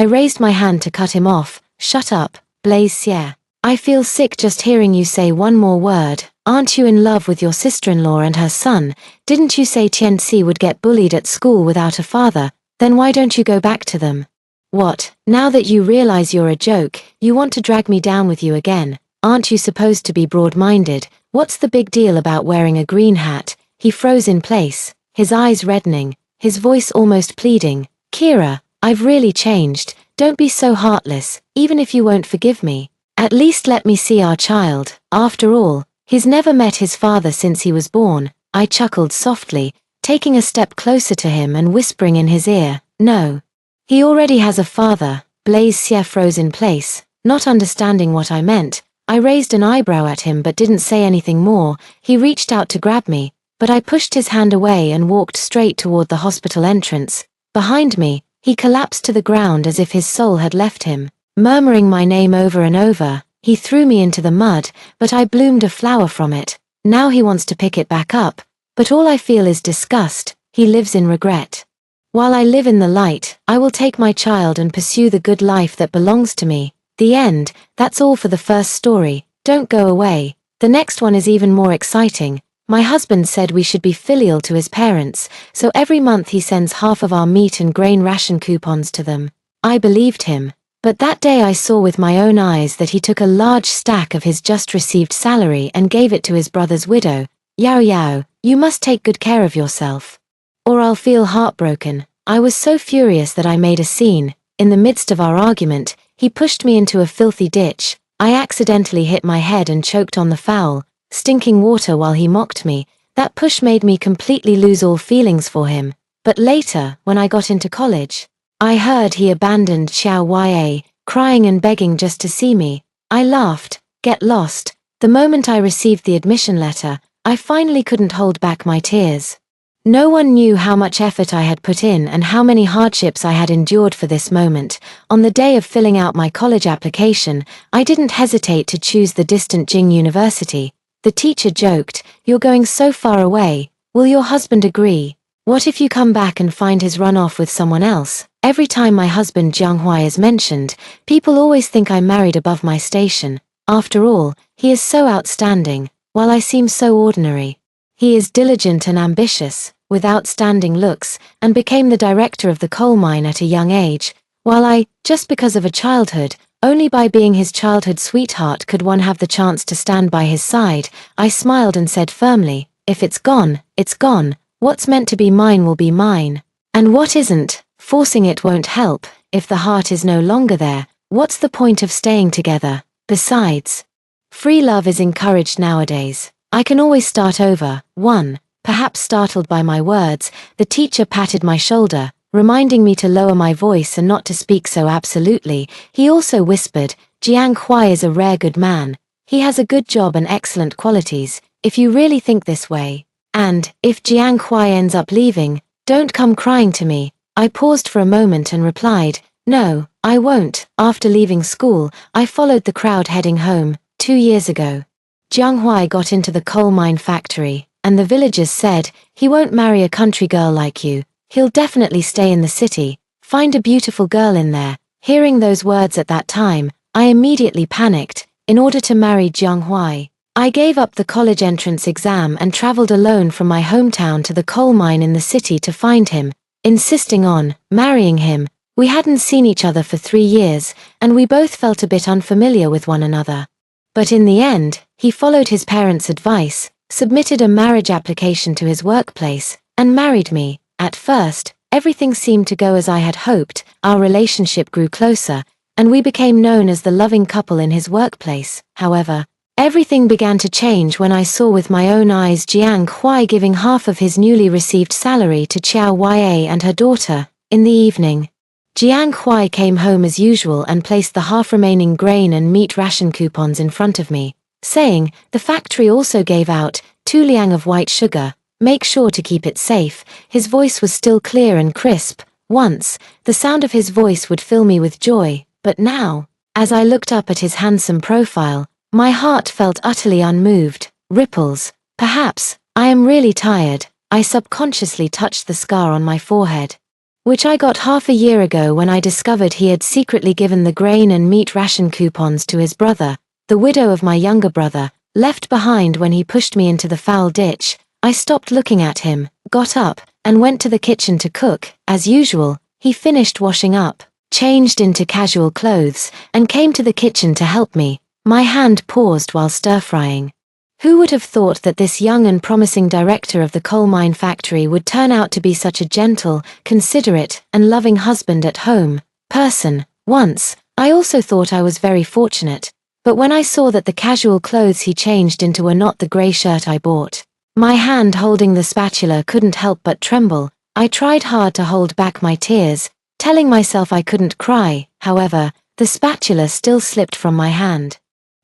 raised my hand to cut him off. "Shut up, Blaise. I feel sick just hearing you say one more word. Aren't you in love with your sister-in-law and her son? Didn't you say Tianxi would get bullied at school without a father? Then why don't you go back to them? What, now that you realize you're a joke, you want to drag me down with you again? Aren't you supposed to be broad-minded? What's the big deal about wearing a green hat?" He froze in place, his eyes reddening, his voice almost pleading. "Kira, I've really changed. Don't be so heartless, even if you won't forgive me. At least let me see our child. After all, he's never met his father since he was born." I chuckled softly, taking a step closer to him and whispering in his ear, "No. He already has a father." Blaise froze in place, not understanding what I meant. I raised an eyebrow at him but didn't say anything more. He reached out to grab me, but I pushed his hand away and walked straight toward the hospital entrance. Behind me, he collapsed to the ground as if his soul had left him. Murmuring my name over and over, he threw me into the mud, but I bloomed a flower from it. Now he wants to pick it back up, but all I feel is disgust. He lives in regret. While I live in the light, I will take my child and pursue the good life that belongs to me. The end. That's all for the first story. Don't go away. The next one is even more exciting. My husband said we should be filial to his parents, so every month he sends half of our meat and grain ration coupons to them. I believed him. But that day I saw with my own eyes that he took a large stack of his just received salary and gave it to his brother's widow. "Yao Yao, you must take good care of yourself, or I'll feel heartbroken." I was so furious that I made a scene. In the midst of our argument, he pushed me into a filthy ditch. I accidentally hit my head and choked on the foul, stinking water while he mocked me. That push made me completely lose all feelings for him. But later, when I got into college, I heard he abandoned Xiao Ya, crying and begging just to see me. I laughed. Get lost. The moment I received the admission letter, I finally couldn't hold back my tears. No one knew how much effort I had put in and how many hardships I had endured for this moment. On the day of filling out my college application, I didn't hesitate to choose the distant Jing University. The teacher joked, "You're going so far away. Will your husband agree? What if you come back and find his run off with someone else?" Every time my husband Jianghuai is mentioned, people always think I'm married above my station. After all, he is so outstanding, while I seem so ordinary. He is diligent and ambitious, with outstanding looks, and became the director of the coal mine at a young age, while I, just because of a childhood, only by being his childhood sweetheart could one have the chance to stand by his side. I smiled and said firmly, "If it's gone, it's gone. What's meant to be mine will be mine. And what isn't, forcing it won't help. If the heart is no longer there, what's the point of staying together? Besides, free love is encouraged nowadays. I can always start over." Perhaps startled by my words, the teacher patted my shoulder, reminding me to lower my voice and not to speak so absolutely. He also whispered, "Jiang Huai is a rare good man. He has a good job and excellent qualities, if you really think this way. And, if Jiang Huai ends up leaving, don't come crying to me." I paused for a moment and replied, "No, I won't." After leaving school, I followed the crowd heading home. 2 years ago, Jiang Huai got into the coal mine factory, and the villagers said, "He won't marry a country girl like you. He'll definitely stay in the city. Find a beautiful girl in there." Hearing those words at that time, I immediately panicked. In order to marry Jiang Huai, I gave up the college entrance exam and traveled alone from my hometown to the coal mine in the city to find him, insisting on marrying him. We hadn't seen each other for 3 years, and we both felt a bit unfamiliar with one another. But in the end, he followed his parents' advice, submitted a marriage application to his workplace, and married me. At first, everything seemed to go as I had hoped. Our relationship grew closer, and we became known as the loving couple in his workplace. However, everything began to change when I saw with my own eyes Jiang Huai giving half of his newly received salary to Qiao Yue and her daughter. In the evening, Jiang Huai came home as usual and placed the half-remaining grain and meat ration coupons in front of me, saying, "The factory also gave out 2 liang of white sugar. Make sure to keep it safe." His voice was still clear and crisp. Once, the sound of his voice would fill me with joy, but now, as I looked up at his handsome profile, my heart felt utterly unmoved. Ripples. Perhaps, I am really tired. I subconsciously touched the scar on my forehead, which I got half a year ago when I discovered he had secretly given the grain and meat ration coupons to his brother, the widow of my younger brother, left behind when he pushed me into the foul ditch. I stopped looking at him, got up, and went to the kitchen to cook. As usual, he finished washing up, changed into casual clothes, and came to the kitchen to help me. My hand paused while stir-frying. Who would have thought that this young and promising director of the coal mine factory would turn out to be such a gentle, considerate, and loving husband at home person? Once, I also thought I was very fortunate, but when I saw that the casual clothes he changed into were not the grey shirt I bought, my hand holding the spatula couldn't help but tremble. I tried hard to hold back my tears, telling myself I couldn't cry. However, the spatula still slipped from my hand.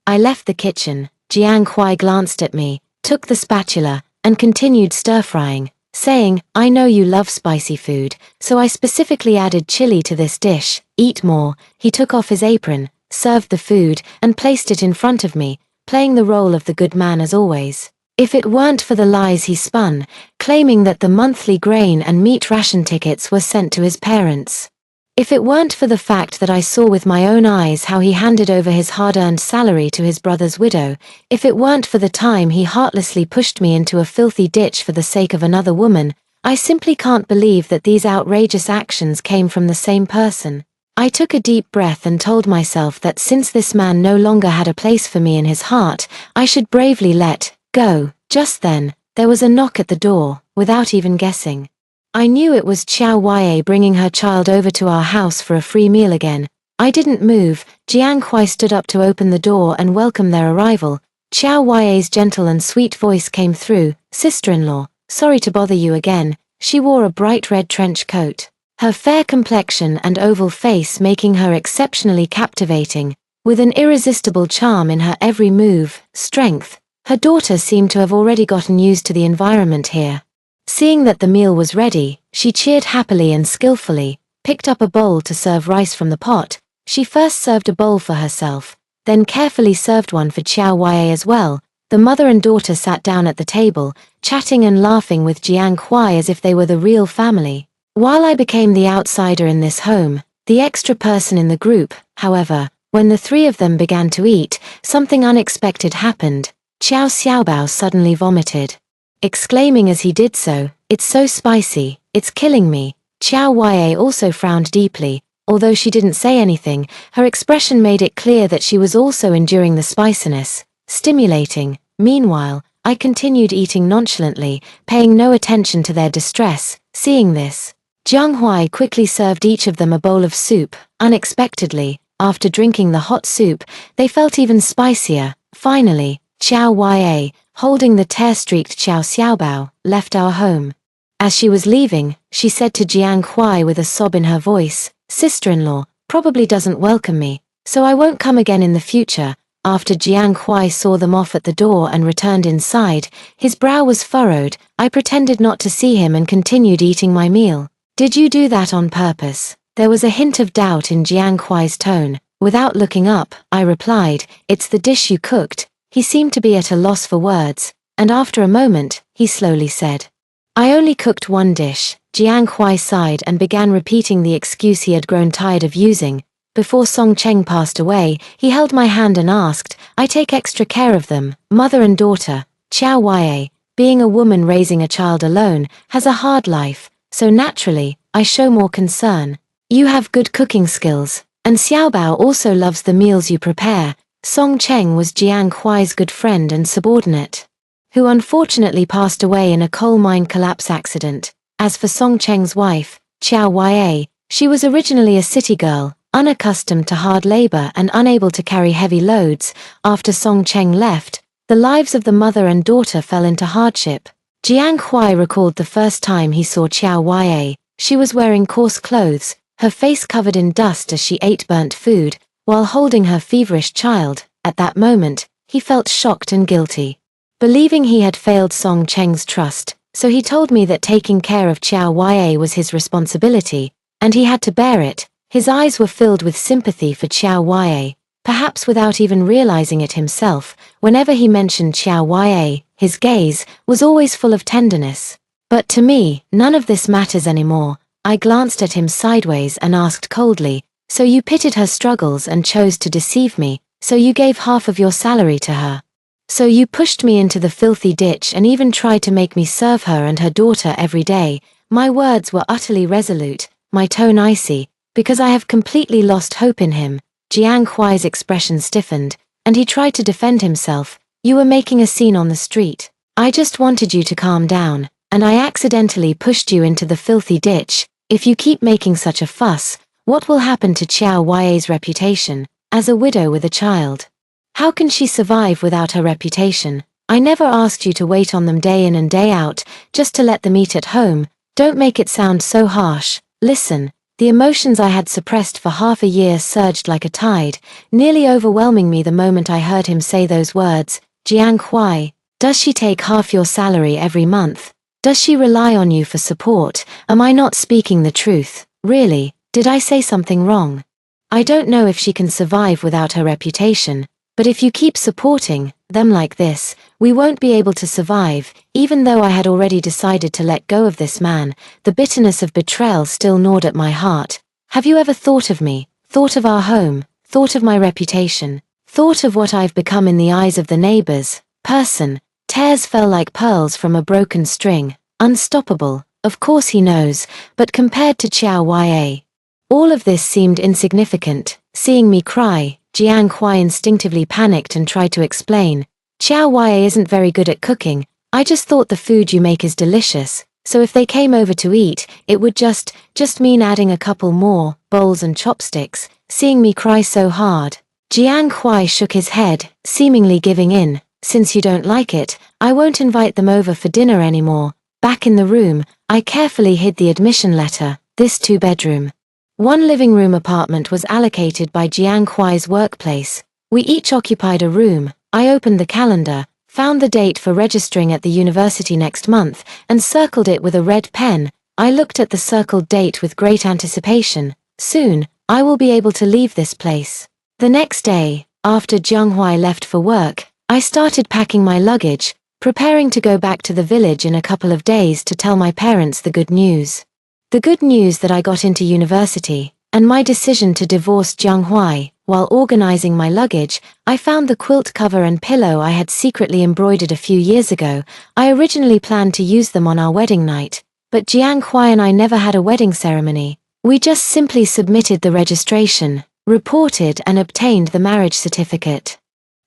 I left the kitchen. Jiang Huai glanced at me, took the spatula, and continued stir-frying, saying, "I know you love spicy food, so I specifically added chili to this dish. Eat more." He took off his apron, served the food, and placed it in front of me, playing the role of the good man as always. If it weren't for the lies he spun, claiming that the monthly grain and meat ration tickets were sent to his parents. If it weren't for the fact that I saw with my own eyes how he handed over his hard-earned salary to his brother's widow, if it weren't for the time he heartlessly pushed me into a filthy ditch for the sake of another woman, I simply can't believe that these outrageous actions came from the same person. I took a deep breath and told myself that since this man no longer had a place for me in his heart, I should bravely let go. Just then, there was a knock at the door. Without even guessing, I knew it was Qiao Yue bringing her child over to our house for a free meal again. I didn't move. Jiang Huai stood up to open the door and welcome their arrival. Qiao Yue's gentle and sweet voice came through. "Sister-in-law, sorry to bother you again." She wore a bright red trench coat, her fair complexion and oval face making her exceptionally captivating, with an irresistible charm in her every move. Strength. Her daughter seemed to have already gotten used to the environment here. Seeing that the meal was ready, she cheered happily and skillfully, picked up a bowl to serve rice from the pot. She first served a bowl for herself, then carefully served one for Qiao Yue as well. The mother and daughter sat down at the table, chatting and laughing with Jiang Huai as if they were the real family. While I became the outsider in this home, the extra person in the group, however, when the three of them began to eat, something unexpected happened. Qiao Xiaobao suddenly vomited, exclaiming as he did so, "It's so spicy, it's killing me." Qiao Yue also frowned deeply. Although she didn't say anything, her expression made it clear that she was also enduring the spiciness. Stimulating. Meanwhile, I continued eating nonchalantly, paying no attention to their distress. Seeing this, Jiang Huai quickly served each of them a bowl of soup. Unexpectedly, after drinking the hot soup, they felt even spicier. Finally, Qiao Yue, holding the tear-streaked Qiao Xiaobao, left our home. As she was leaving, she said to Jiang Huai with a sob in her voice, "Sister-in-law probably doesn't welcome me, so I won't come again in the future." After Jiang Huai saw them off at the door and returned inside, his brow was furrowed. I pretended not to see him and continued eating my meal. "Did you do that on purpose?" There was a hint of doubt in Jiang Huai's tone. Without looking up, I replied, "It's the dish you cooked." He seemed to be at a loss for words, and after a moment, he slowly said, "I only cooked one dish." Jiang Huai sighed and began repeating the excuse he had grown tired of using. Before Song Cheng passed away, he held my hand and asked, "I take extra care of them, mother and daughter." Qiao Yue, being a woman raising a child alone, has a hard life, so naturally, I show more concern. "You have good cooking skills, and Xiaobao also loves the meals you prepare." Song Cheng was Jiang Huai's good friend and subordinate, who unfortunately passed away in a coal mine collapse accident. As for Song Cheng's wife, Qiao Yue, she was originally a city girl. unaccustomed to hard labor and unable to carry heavy loads. After Song Cheng left, the lives of the mother and daughter fell into hardship. Jiang Huai recalled the first time he saw Qiao Yue. She was wearing coarse clothes, her face covered in dust as she ate burnt food, while holding her feverish child. At that moment, he felt shocked and guilty. Believing he had failed Song Cheng's trust, so he told me that taking care of Qiao Yue was his responsibility, and he had to bear it. His eyes were filled with sympathy for Qiao Yue, perhaps without even realizing it himself. Whenever he mentioned Qiao Yue, his gaze was always full of tenderness. But to me, none of this matters anymore. I glanced at him sideways and asked coldly, "So you pitied her struggles and chose to deceive me, so you gave half of your salary to her? So you pushed me into the filthy ditch and even tried to make me serve her and her daughter every day?" My words were utterly resolute, my tone icy, because I have completely lost hope in him. Jiang Huai's expression stiffened, and he tried to defend himself. "You were making a scene on the street. I just wanted you to calm down, and I accidentally pushed you into the filthy ditch. If you keep making such a fuss, what will happen to Qiao Yue's reputation, as a widow with a child? How can she survive without her reputation? I never asked you to wait on them day in and day out, just to let them eat at home. Don't make it sound so harsh. Listen." The emotions I had suppressed for half a year surged like a tide, nearly overwhelming me the moment I heard him say those words. "Jiang Huai, does she take half your salary every month? Does she rely on you for support? Am I not speaking the truth? Really, did I say something wrong? I don't know if she can survive without her reputation, but if you keep supporting them like this, we won't be able to survive." Even though I had already decided to let go of this man, the bitterness of betrayal still gnawed at my heart. Have you ever thought of me, thought of our home, thought of my reputation, thought of what I've become in the eyes of the neighbors? Person. Tears fell like pearls from a broken string. Unstoppable. Of course he knows, but compared to Qiao Yue, all of this seemed insignificant. Seeing me cry, Jiang Huai instinctively panicked and tried to explain. "Qiao Yue isn't very good at cooking. I just thought the food you make is delicious, so if they came over to eat, it would just mean adding a couple more bowls and chopsticks." Seeing me cry so hard, Jiang Huai shook his head, seemingly giving in. "Since you don't like it, I won't invite them over for dinner anymore." Back in the room, I carefully hid the admission letter. This two-bedroom, one living room apartment was allocated by Jiang Huai's workplace. We each occupied a room. I opened the calendar, found the date for registering at the university next month, and circled it with a red pen. I looked at the circled date with great anticipation. Soon, I will be able to leave this place. The next day, after Jiang Huai left for work, I started packing my luggage, preparing to go back to the village in a couple of days to tell my parents the good news. The good news that I got into university, and my decision to divorce Jiang Huai. While organizing my luggage, I found the quilt cover and pillow I had secretly embroidered a few years ago. I originally planned to use them on our wedding night, but Jiang Huai and I never had a wedding ceremony. We just simply submitted the registration, reported and obtained the marriage certificate.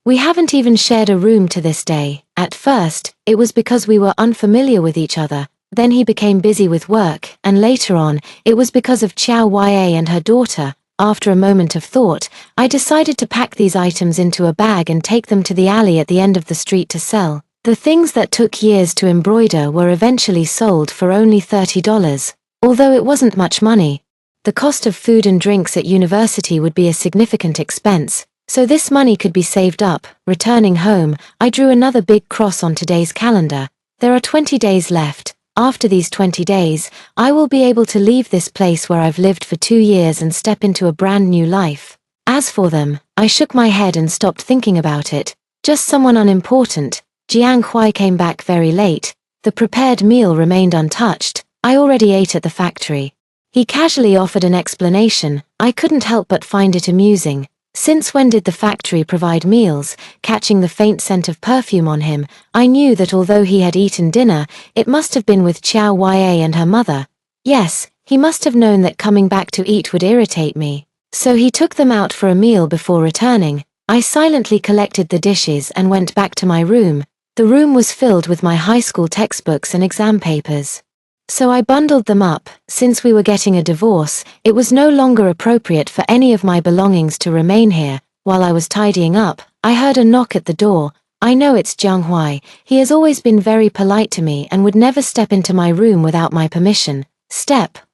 We haven't even shared a room to this day. At first, it was because we were unfamiliar with each other. Then he became busy with work, and later on, it was because of Qiao Yue and her daughter. After a moment of thought, I decided to pack these items into a bag and take them to the alley at the end of the street to sell. The things that took years to embroider were eventually sold for only $30. Although it wasn't much money, the cost of food and drinks at university would be a significant expense, so this money could be saved up. Returning home, I drew another big cross on today's calendar. There are 20 days left. After these 20 days, I will be able to leave this place where I've lived for 2 years and step into a brand new life. As for them, I shook my head and stopped thinking about it. Just someone unimportant. Jiang Huai came back very late. The prepared meal remained untouched. I already ate at the factory. He casually offered an explanation. I couldn't help but find it amusing. Since when did the factory provide meals? Catching the faint scent of perfume on him, I knew that although he had eaten dinner, it must have been with Qiao Yue and her mother. Yes, he must have known that coming back to eat would irritate me. So he took them out for a meal before returning. I silently collected the dishes and went back to my room. The room was filled with my high school textbooks and exam papers. So I bundled them up. Since we were getting a divorce, it was no longer appropriate for any of my belongings to remain here. While I was tidying up, I heard a knock at the door. I know it's Jiang Huai. He has always been very polite to me and would never step into my room without my permission.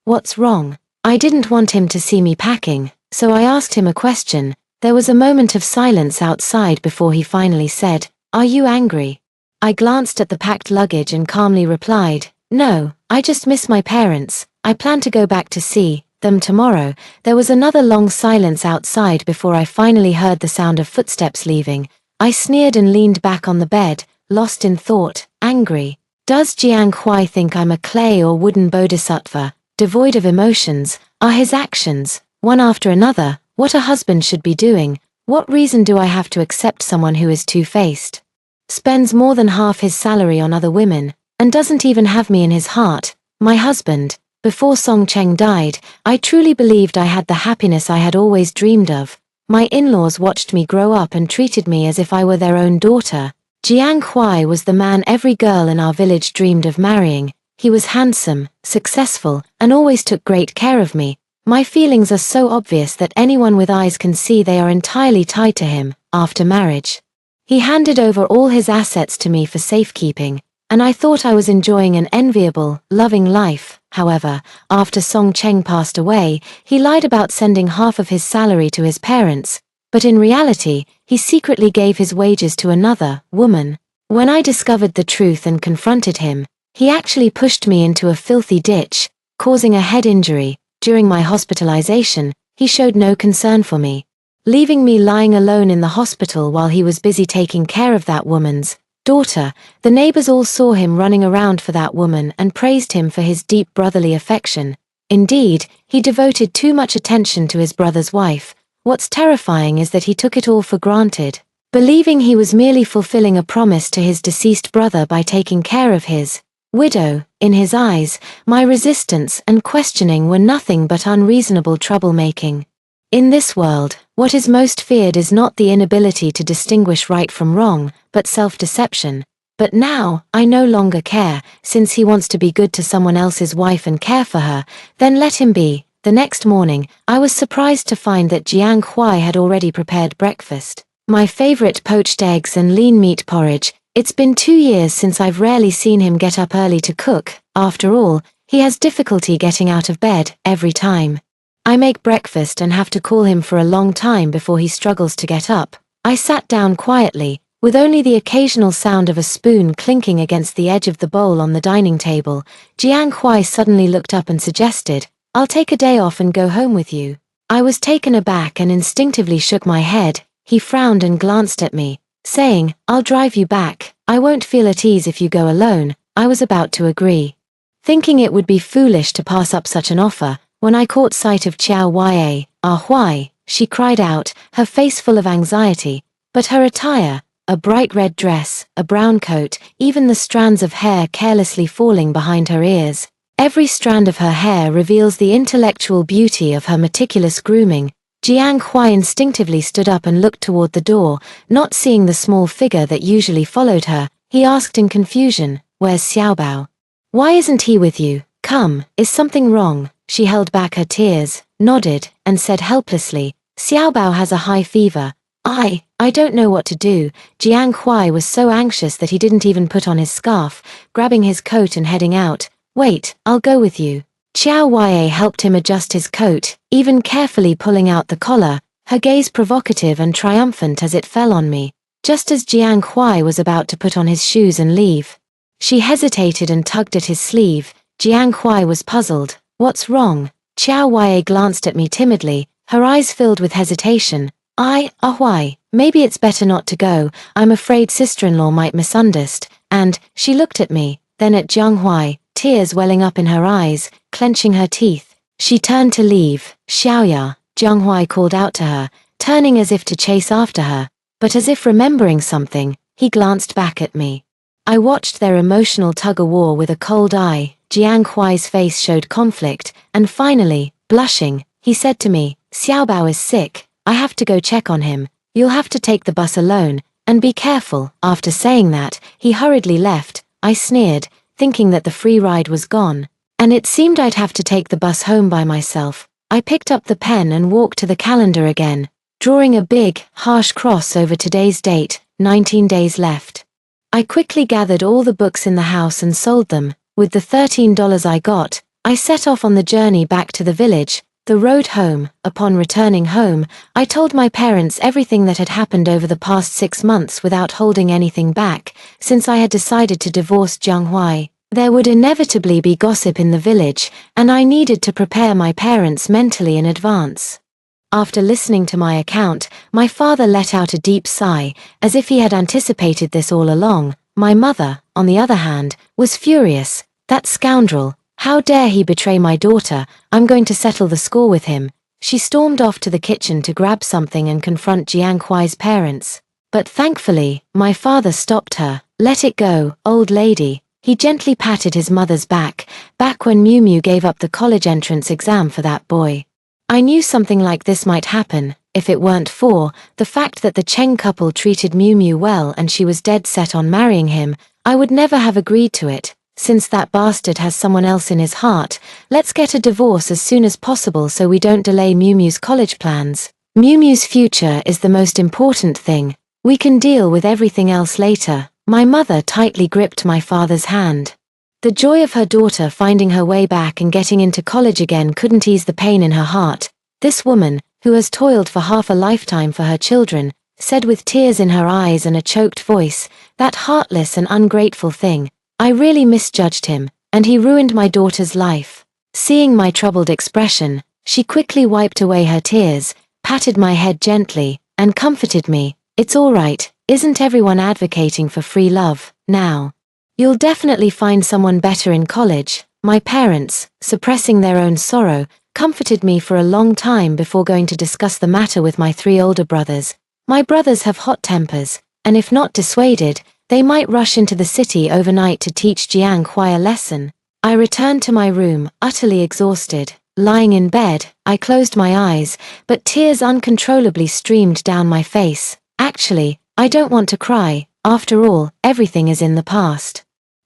What's wrong? I didn't want him to see me packing, so I asked him a question. There was a moment of silence outside before he finally said, "Are you angry?" I glanced at the packed luggage and calmly replied, "No, I just miss my parents. I plan to go back to see them tomorrow." There was another long silence outside before I finally heard the sound of footsteps leaving. I sneered and leaned back on the bed, lost in thought. Angry? Does Jiang Huai think I'm a clay or wooden bodhisattva, devoid of emotions? Are his actions, one after another, what a husband should be doing? What reason do I have to accept someone who is two-faced, spends more than half his salary on other women, and doesn't even have me in his heart, my husband? Before Song Cheng died, I truly believed I had the happiness I had always dreamed of. My in-laws watched me grow up and treated me as if I were their own daughter. Jiang Huai was the man every girl in our village dreamed of marrying. He was handsome, successful, and always took great care of me. My feelings are so obvious that anyone with eyes can see they are entirely tied to him. After marriage, he handed over all his assets to me for safekeeping, and I thought I was enjoying an enviable, loving life. However, after Song Cheng passed away, he lied about sending half of his salary to his parents, but in reality, he secretly gave his wages to another woman. When I discovered the truth and confronted him, he actually pushed me into a filthy ditch, causing a head injury. During my hospitalization, he showed no concern for me, leaving me lying alone in the hospital while he was busy taking care of that woman's daughter. The neighbors all saw him running around for that woman and praised him for his deep brotherly affection. Indeed, he devoted too much attention to his brother's wife. What's terrifying is that he took it all for granted, believing he was merely fulfilling a promise to his deceased brother by taking care of his widow. In his eyes, my resistance and questioning were nothing but unreasonable troublemaking. In this world, what is most feared is not the inability to distinguish right from wrong, but self-deception. But now, I no longer care. Since he wants to be good to someone else's wife and care for her, then let him be. The next morning, I was surprised to find that Jiang Huai had already prepared breakfast. My favorite poached eggs and lean meat porridge. It's been 2 years since I've rarely seen him get up early to cook. After all, he has difficulty getting out of bed every time I make breakfast and have to call him for a long time before he struggles to get up. I sat down quietly, with only the occasional sound of a spoon clinking against the edge of the bowl on the dining table. Jiang Huai suddenly looked up and suggested, "I'll take a day off and go home with you." I was taken aback and instinctively shook my head. He frowned and glanced at me, saying, "I'll drive you back. I won't feel at ease if you go alone." I was about to agree, thinking it would be foolish to pass up such an offer, when I caught sight of Xiao Huai. "Ah Huai," she cried out, her face full of anxiety. But her attire, a bright red dress, a brown coat, even the strands of hair carelessly falling behind her ears. Every strand of her hair reveals the intellectual beauty of her meticulous grooming. Jiang Huai instinctively stood up and looked toward the door. Not seeing the small figure that usually followed her, he asked in confusion, "Where's Xiaobao? Why isn't he with you? Come, is something wrong?" She held back her tears, nodded, and said helplessly, "Xiaobao has a high fever. I don't know what to do." Jiang Huai was so anxious that he didn't even put on his scarf, grabbing his coat and heading out. "Wait, I'll go with you." Xiao Huai helped him adjust his coat, even carefully pulling out the collar, her gaze provocative and triumphant as it fell on me. Just as Jiang Huai was about to put on his shoes and leave, she hesitated and tugged at his sleeve. Jiang Huai was puzzled. "What's wrong?" Xiao Huai glanced at me timidly, her eyes filled with hesitation. Huai, maybe it's better not to go. I'm afraid sister-in-law might misunderstand." And she looked at me, then at Jiang Huai, tears welling up in her eyes, clenching her teeth. She turned to leave. "Xiaoya," Jiang Huai called out to her, turning as if to chase after her. But as if remembering something, he glanced back at me. I watched their emotional tug-of-war with a cold eye. Jiang Huai's face showed conflict, and finally, blushing, he said to me, "Xiaobao is sick. I have to go check on him. You'll have to take the bus alone, and be careful." After saying that, he hurriedly left. I sneered, thinking that the free ride was gone. And it seemed I'd have to take the bus home by myself. I picked up the pen and walked to the calendar again, drawing a big, harsh cross over today's date, 19 days left. I quickly gathered all the books in the house and sold them. With the $13 I got, I set off on the journey back to the village, the road home. Upon returning home, I told my parents everything that had happened over the past 6 months without holding anything back. Since I had decided to divorce Jiang Huai, there would inevitably be gossip in the village, and I needed to prepare my parents mentally in advance. After listening to my account, my father let out a deep sigh, as if he had anticipated this all along. My mother, on the other hand, was furious. That scoundrel! How dare he betray my daughter? I'm going to settle the score with him. She stormed off to the kitchen to grab something and confront Jiang Huai's parents. But thankfully, my father stopped her. Let it go, old lady. He gently patted his mother's back when Miu Miu gave up the college entrance exam for that boy. I knew something like this might happen, if it weren't for the fact that the Cheng couple treated Miu Miu well and she was dead set on marrying him. I would never have agreed to it. Since that bastard has someone else in his heart, let's get a divorce as soon as possible so we don't delay Miu Miu's college plans. Miu Miu's future is the most important thing. We can deal with everything else later. My mother tightly gripped my father's hand. The joy of her daughter finding her way back and getting into college again couldn't ease the pain in her heart. This woman, who has toiled for half a lifetime for her children, said with tears in her eyes and a choked voice, that heartless and ungrateful thing. I really misjudged him, and he ruined my daughter's life. Seeing my troubled expression, she quickly wiped away her tears, patted my head gently, and comforted me. It's all right, isn't everyone advocating for free love now? You'll definitely find someone better in college. My parents, suppressing their own sorrow, comforted me for a long time before going to discuss the matter with my 3 older brothers. My brothers have hot tempers, and if not dissuaded, they might rush into the city overnight to teach Jiang Huai a lesson. I returned to my room, utterly exhausted. Lying in bed, I closed my eyes, but tears uncontrollably streamed down my face. Actually, I don't want to cry. After all, everything is in the past.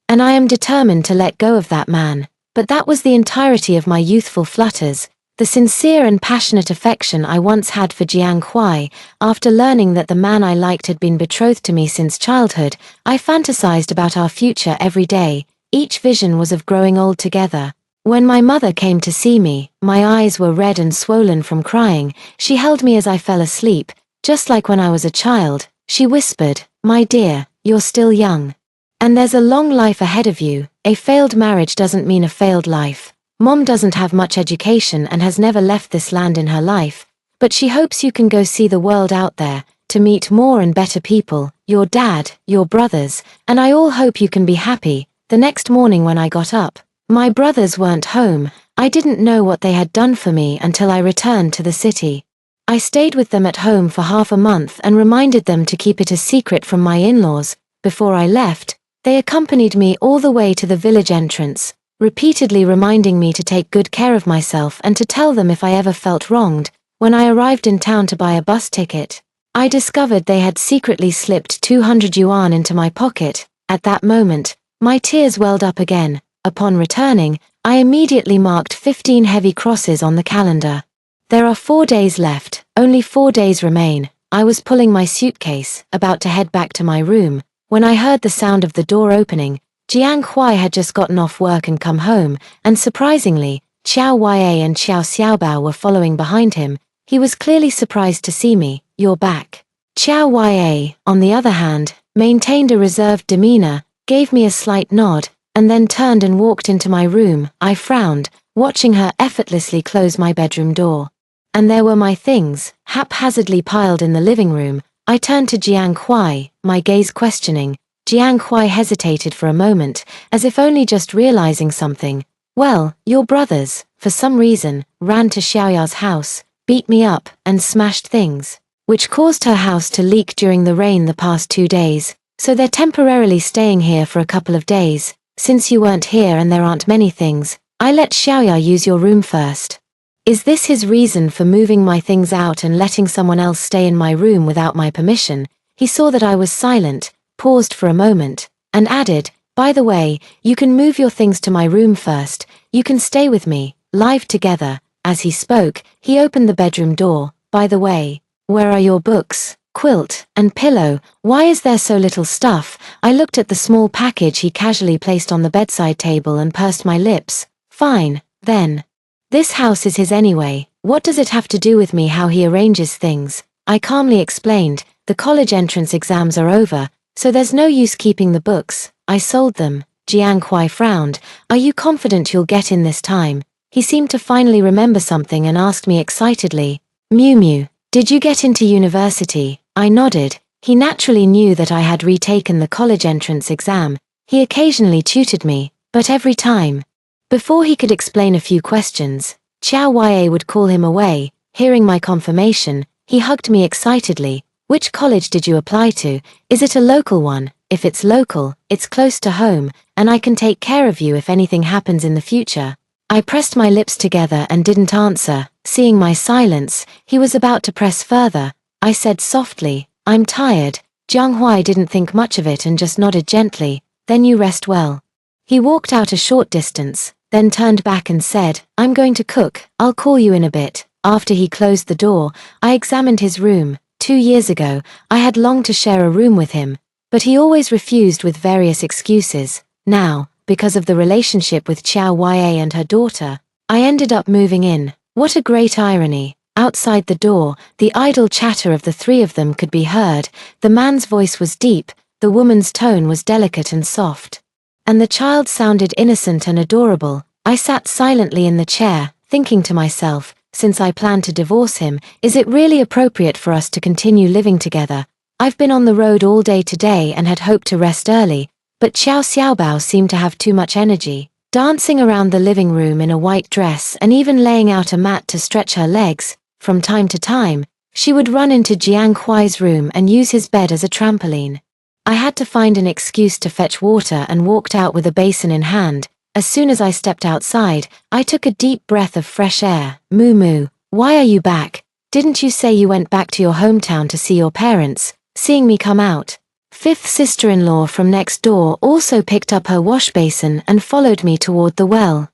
And I am determined to let go of that man. But that was the entirety of my youthful flutters. The sincere and passionate affection I once had for Jiang Huai. After learning that the man I liked had been betrothed to me since childhood, I fantasized about our future every day. Each vision was of growing old together. When my mother came to see me, my eyes were red and swollen from crying. She held me as I fell asleep, just like when I was a child. She whispered, "My dear, you're still young. And there's a long life ahead of you. A failed marriage doesn't mean a failed life. Mom doesn't have much education and has never left this land in her life, but she hopes you can go see the world out there, to meet more and better people, your dad, your brothers, and I all hope you can be happy." The next morning when I got up, my brothers weren't home. I didn't know what they had done for me until I returned to the city. I stayed with them at home for half a month and reminded them to keep it a secret from my in-laws. Before I left, they accompanied me all the way to the village entrance, repeatedly reminding me to take good care of myself and to tell them if I ever felt wronged. When I arrived in town to buy a bus ticket, I discovered they had secretly slipped 200 yuan into my pocket. At that moment, my tears welled up again. Upon returning, I immediately marked 15 heavy crosses on the calendar. There are 4 days left, only 4 days remain. I was pulling my suitcase, about to head back to my room, when I heard the sound of the door opening. Jiang Huai had just gotten off work and come home, and surprisingly, Qiao Ya and Qiao Xiaobao were following behind him. He was clearly surprised to see me. "You're back." Qiao Ya, on the other hand, maintained a reserved demeanor, gave me a slight nod, and then turned and walked into my room. I frowned, watching her effortlessly close my bedroom door. And there were my things, haphazardly piled in the living room. I turned to Jiang Huai, my gaze questioning. Jiang Huai hesitated for a moment, as if only just realizing something. "Well, your brothers, for some reason, ran to Xiaoya's house, beat me up, and smashed things, which caused her house to leak during the rain the past 2 days, so they're temporarily staying here for a couple of days. Since you weren't here and there aren't many things, I let Xiaoya use your room first." Is this his reason for moving my things out and letting someone else stay in my room without my permission? He saw that I was silent, paused for a moment, and added, "By the way, you can move your things to my room first. you can stay with me, live together." As he spoke, he opened the bedroom door. "By the way, where are your books, quilt, and pillow? Why is there so little stuff?" I looked at the small package he casually placed on the bedside table and pursed my lips. "Fine, then. This house is his anyway. What does it have to do with me how he arranges things?" I calmly explained, "The college entrance exams are over, so there's no use keeping the books. I sold them." Jiang Huai frowned. "Are you confident you'll get in this time?" He seemed to finally remember something and asked me excitedly, "Mew Mew, did you get into university?" I nodded. He naturally knew that I had retaken the college entrance exam. He occasionally tutored me, but every time. Before he could explain a few questions, Qiao Yue would call him away. Hearing my confirmation, he hugged me excitedly. "Which college did you apply to? Is it a local one? If it's local, it's close to home, and I can take care of you if anything happens in the future." I pressed my lips together and didn't answer. Seeing my silence, he was about to press further. I said softly, "I'm tired." Jiang Huai didn't think much of it and just nodded gently. "Then you rest well." He walked out a short distance, then turned back and said, "I'm going to cook. I'll call you in a bit." After he closed the door, I examined his room. 2 years ago, I had longed to share a room with him, but he always refused with various excuses. Now, because of the relationship with Qiao Yue and her daughter, I ended up moving in. What a great irony. Outside the door, the idle chatter of the three of them could be heard. The man's voice was deep, the woman's tone was delicate and soft, and the child sounded innocent and adorable. I sat silently in the chair, thinking to myself, since I plan to divorce him, is it really appropriate for us to continue living together? I've been on the road all day today and had hoped to rest early, but Xiao Xiaobao seemed to have too much energy, dancing around the living room in a white dress and even laying out a mat to stretch her legs. From time to time, she would run into Jiang Huai's room and use his bed as a trampoline. I had to find an excuse to fetch water and walked out with a basin in hand. As soon as I stepped outside, I took a deep breath of fresh air. "Moo Moo, why are you back? Didn't you say you went back to your hometown to see your parents?" Seeing me come out, fifth sister-in-law from next door also picked up her wash basin and followed me toward the well.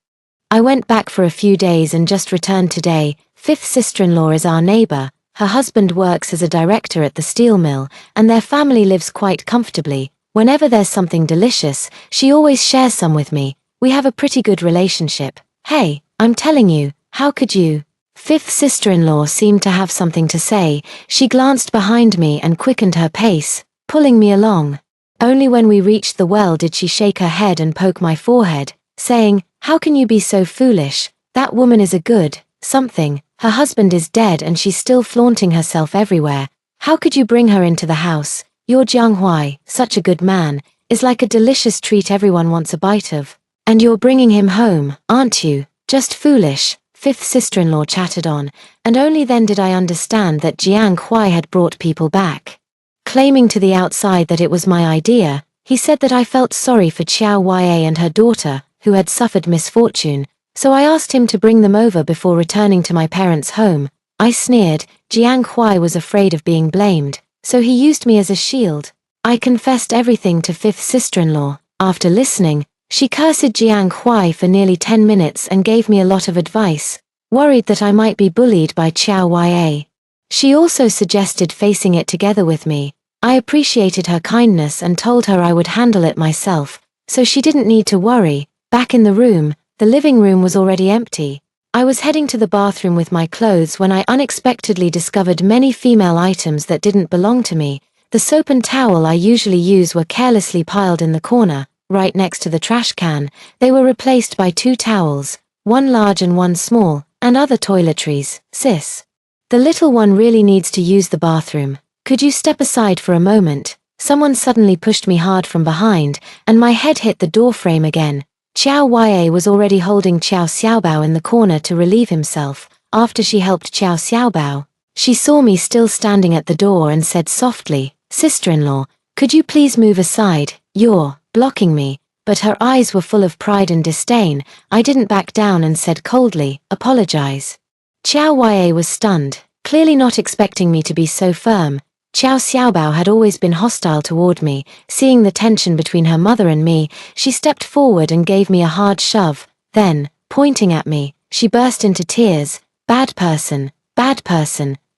"I went back for a few days and just returned today. Fifth sister-in-law is our neighbor. Her husband works as a director at the steel mill, and their family lives quite comfortably. Whenever there's something delicious, she always shares some with me. We have a pretty good relationship." "Hey, I'm telling you, how could you?" Fifth sister-in-law seemed to have something to say. She glanced behind me and quickened her pace, pulling me along. Only when we reached the well did she shake her head and poke my forehead, saying, "How can you be so foolish? That woman is a good something. Her husband is dead and she's still flaunting herself everywhere. How could you bring her into the house? Your Jiang Huai, such a good man, is like a delicious treat everyone wants a bite of. And you're bringing him home, aren't you? Just foolish." Fifth sister-in-law chattered on, and only then did I understand that Jiang Huai had brought people back. Claiming to the outside that it was my idea, he said that I felt sorry for Qiao Yue and her daughter, who had suffered misfortune, so I asked him to bring them over before returning to my parents' home. I sneered. Jiang Huai was afraid of being blamed, so he used me as a shield. I confessed everything to fifth sister-in-law. After listening, she cursed Jiang Huai for nearly 10 minutes and gave me a lot of advice, worried that I might be bullied by Qiao Yue. She also suggested facing it together with me. I appreciated her kindness and told her I would handle it myself, so she didn't need to worry. Back in the room, the living room was already empty. I was heading to the bathroom with my clothes when I unexpectedly discovered many female items that didn't belong to me. The soap and towel I usually use were carelessly piled in the corner, right next to the trash can. They were replaced by 2 towels, one large and one small, and other toiletries. "Sis, the little one really needs to use the bathroom. Could you step aside for a moment?" Someone suddenly pushed me hard from behind, and my head hit the door frame again. Qiao Yue was already holding Qiao Xiaobao in the corner to relieve himself. After she helped Qiao Xiaobao, she saw me still standing at the door and said softly, "Sister-in-law, could you please move aside? You're blocking me." But her eyes were full of pride and disdain. I didn't back down and said coldly, "Apologize." Qiao Yue was stunned, clearly not expecting me to be so firm. Qiao Xiaobao had always been hostile toward me. Seeing the tension between her mother and me, she stepped forward and gave me a hard shove. Then, pointing at me. She burst into tears. Bad person,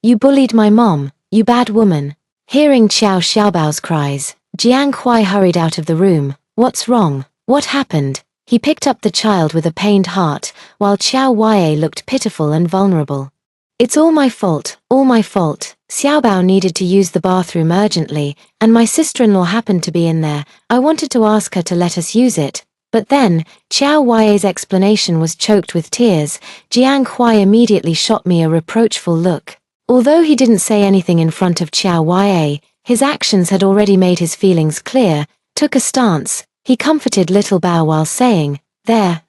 you bullied my mom, you bad woman. Hearing Xiao Xiaobao's cries, Jiang Huai hurried out of the room. What's wrong? What happened? He picked up the child with a pained heart, while Xiao Wei looked pitiful and vulnerable. It's all my fault, all my fault. Xiaobao needed to use the bathroom urgently, and my sister-in-law happened to be in there. I wanted to ask her to let us use it. But then, Xiao Wei's explanation was choked with tears. Jiang Huai immediately shot me a reproachful look. Although he didn't say anything in front of Xiao Wei, his actions had already made his feelings clear. Took a stance. He comforted little Bao while saying, There,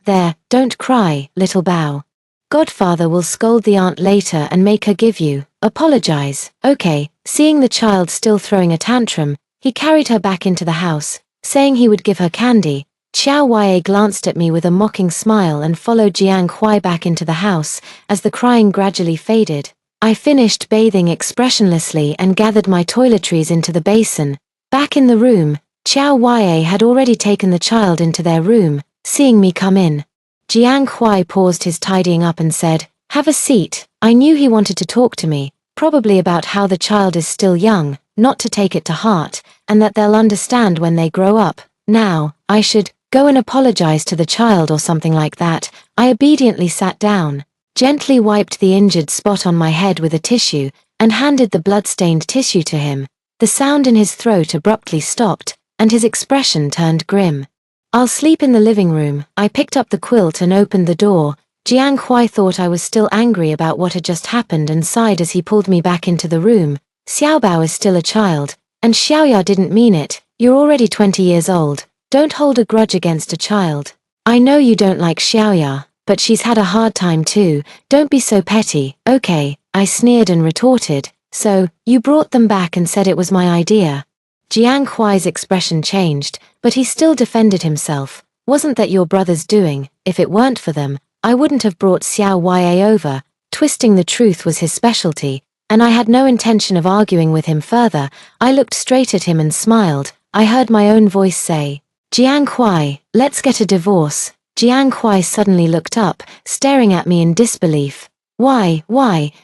don't cry, little Bao. Godfather will scold the aunt later and make her give you, apologize. Okay. Seeing the child still throwing a tantrum, he carried her back into the house, saying he would give her candy. Xiao Wei glanced at me with a mocking smile and followed Jiang Huai back into the house. As the crying gradually faded, I finished bathing expressionlessly and gathered my toiletries into the basin. Back in the room, Xiao Wei had already taken the child into their room. Seeing me come in, Jiang Huai paused his tidying up and said, Have a seat. I knew he wanted to talk to me, probably about how the child is still young, not to take it to heart, and that they'll understand when they grow up. Now, I should go and apologize to the child or something like that. I obediently sat down, gently wiped the injured spot on my head with a tissue, and handed the blood-stained tissue to him. The sound in his throat abruptly stopped, and his expression turned grim. I'll sleep in the living room. I picked up the quilt and opened the door. Jiang Huai thought I was still angry about what had just happened and sighed as he pulled me back into the room. Xiaobao is still a child, and Xiaoya didn't mean it. You're already 20 years old. Don't hold a grudge against a child. I know you don't like Xiaoya, but she's had a hard time too. Don't be so petty. Okay, I sneered and retorted. So, you brought them back and said it was my idea. Jiang Huai's expression changed, but he still defended himself. Wasn't that your brother's doing? If it weren't for them, I wouldn't have brought Xiao Wei over. Twisting the truth was his specialty, and I had no intention of arguing with him further. I looked straight at him and smiled. I heard my own voice say, Jiang Huai, let's get a divorce. Jiang Huai suddenly looked up, staring at me in disbelief. Why?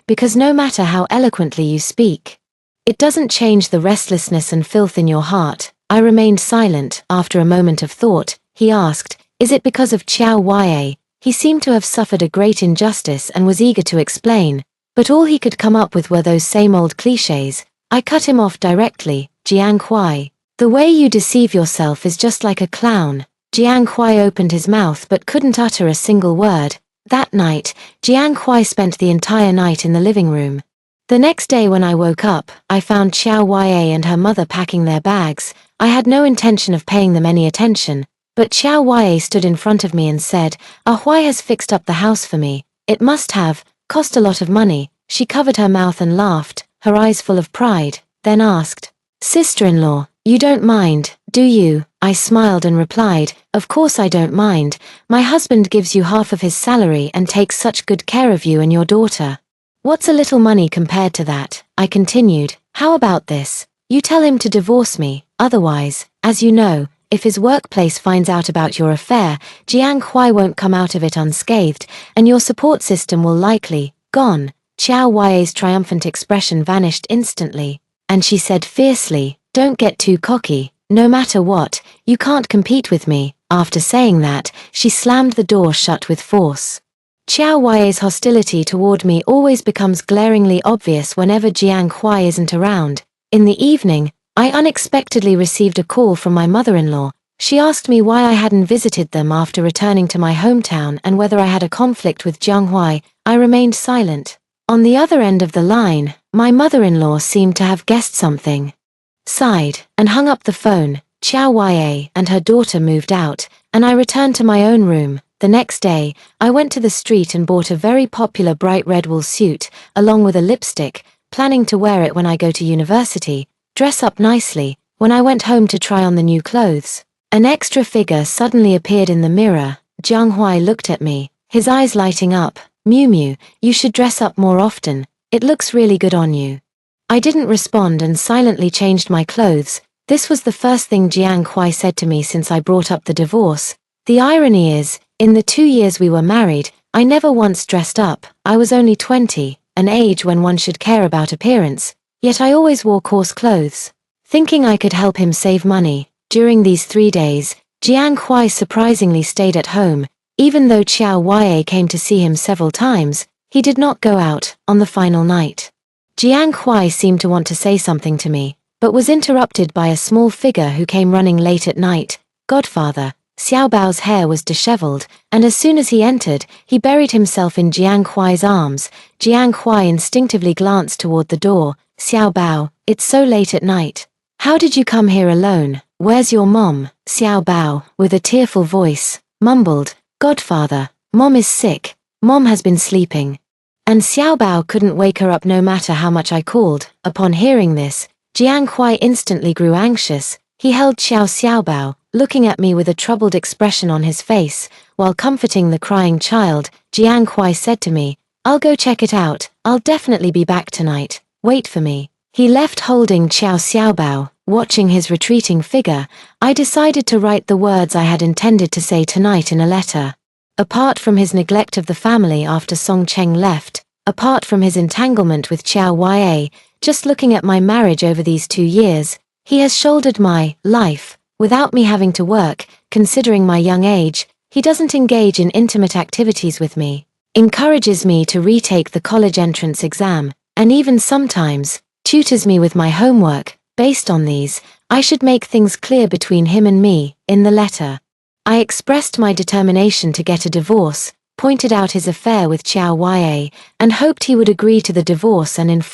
Because no matter how eloquently you speak, it doesn't change the restlessness and filth in your heart. I remained silent. After a moment of thought, he asked, Is it because of Xiao Wei? He seemed to have suffered a great injustice and was eager to explain, but all he could come up with were those same old clichés. I cut him off directly. Jiang Huai, the way you deceive yourself is just like a clown. Jiang Huai opened his mouth but couldn't utter a single word. That night, Jiang Huai spent the entire night in the living room. The next day when I woke up, I found Xiao Wei and her mother packing their bags. I had no intention of paying them any attention, but Xiao Wei stood in front of me and said, Huai has fixed up the house for me. It must have cost a lot of money. She covered her mouth and laughed, her eyes full of pride, then asked, Sister-in-law, you don't mind, do you? I smiled and replied, Of course I don't mind. My husband gives you half of his salary and takes such good care of you and your daughter. What's a little money compared to that? I continued. How about this? You tell him to divorce me, otherwise, as you know, if his workplace finds out about your affair, Jiang Huai won't come out of it unscathed, and your support system will likely, gone. Xiao Wei's triumphant expression vanished instantly, and she said fiercely, Don't get too cocky. No matter what, you can't compete with me. After saying that, she slammed the door shut with force. Xiao Wei's hostility toward me always becomes glaringly obvious whenever Jiang Huai isn't around. In the evening, I unexpectedly received a call from my mother-in-law. She asked me why I hadn't visited them after returning to my hometown and whether I had a conflict with Jiang Huai. I remained silent. On the other end of the line, my mother-in-law seemed to have guessed something. Sighed, and hung up the phone. Xiao Wei and her daughter moved out, and I returned to my own room. The next day, I went to the street and bought a very popular bright red wool suit, along with a lipstick, planning to wear it when I go to university, dress up nicely. When I went home to try on the new clothes, an extra figure suddenly appeared in the mirror. Jiang Huai looked at me, his eyes lighting up. Miu, you should dress up more often. It looks really good on you. I didn't respond and silently changed my clothes. This was the first thing Jiang Huai said to me since I brought up the divorce. The irony is, in the 2 years we were married, I never once dressed up. I was only 20, an age when one should care about appearance, yet I always wore coarse clothes. Thinking I could help him save money, during these 3 days, Jiang Huai surprisingly stayed at home. Even though Qiao Yue came to see him several times, he did not go out. On the final night, Jiang Huai seemed to want to say something to me, but was interrupted by a small figure who came running late at night. Godfather. Xiao Bao's hair was disheveled, and as soon as he entered, he buried himself in Jiang Huai's arms. Jiang Huai instinctively glanced toward the door. Xiao Bao, it's so late at night. How did you come here alone? Where's your mom? Xiao Bao, with a tearful voice, mumbled, Godfather, Mom is sick. Mom has been sleeping. And Xiao Bao couldn't wake her up no matter how much I called. Upon hearing this, Jiang Huai instantly grew anxious. He held Xiao Bao, looking at me with a troubled expression on his face. While comforting the crying child, Jiang Huai said to me, I'll go check it out. I'll definitely be back tonight. Wait for me. He left holding Xiao Bao. Watching his retreating figure, I decided to write the words I had intended to say tonight in a letter. Apart from his neglect of the family after Song Cheng left, apart from his entanglement with Qiao Yue, just looking at my marriage over these 2 years, he has shouldered my life, without me having to work. Considering my young age, he doesn't engage in intimate activities with me, encourages me to retake the college entrance exam, and even sometimes, tutors me with my homework. Based on these, I should make things clear between him and me. In the letter, I expressed my determination to get a divorce, pointed out his affair with Qiao Yue, and hoped he would agree to the divorce and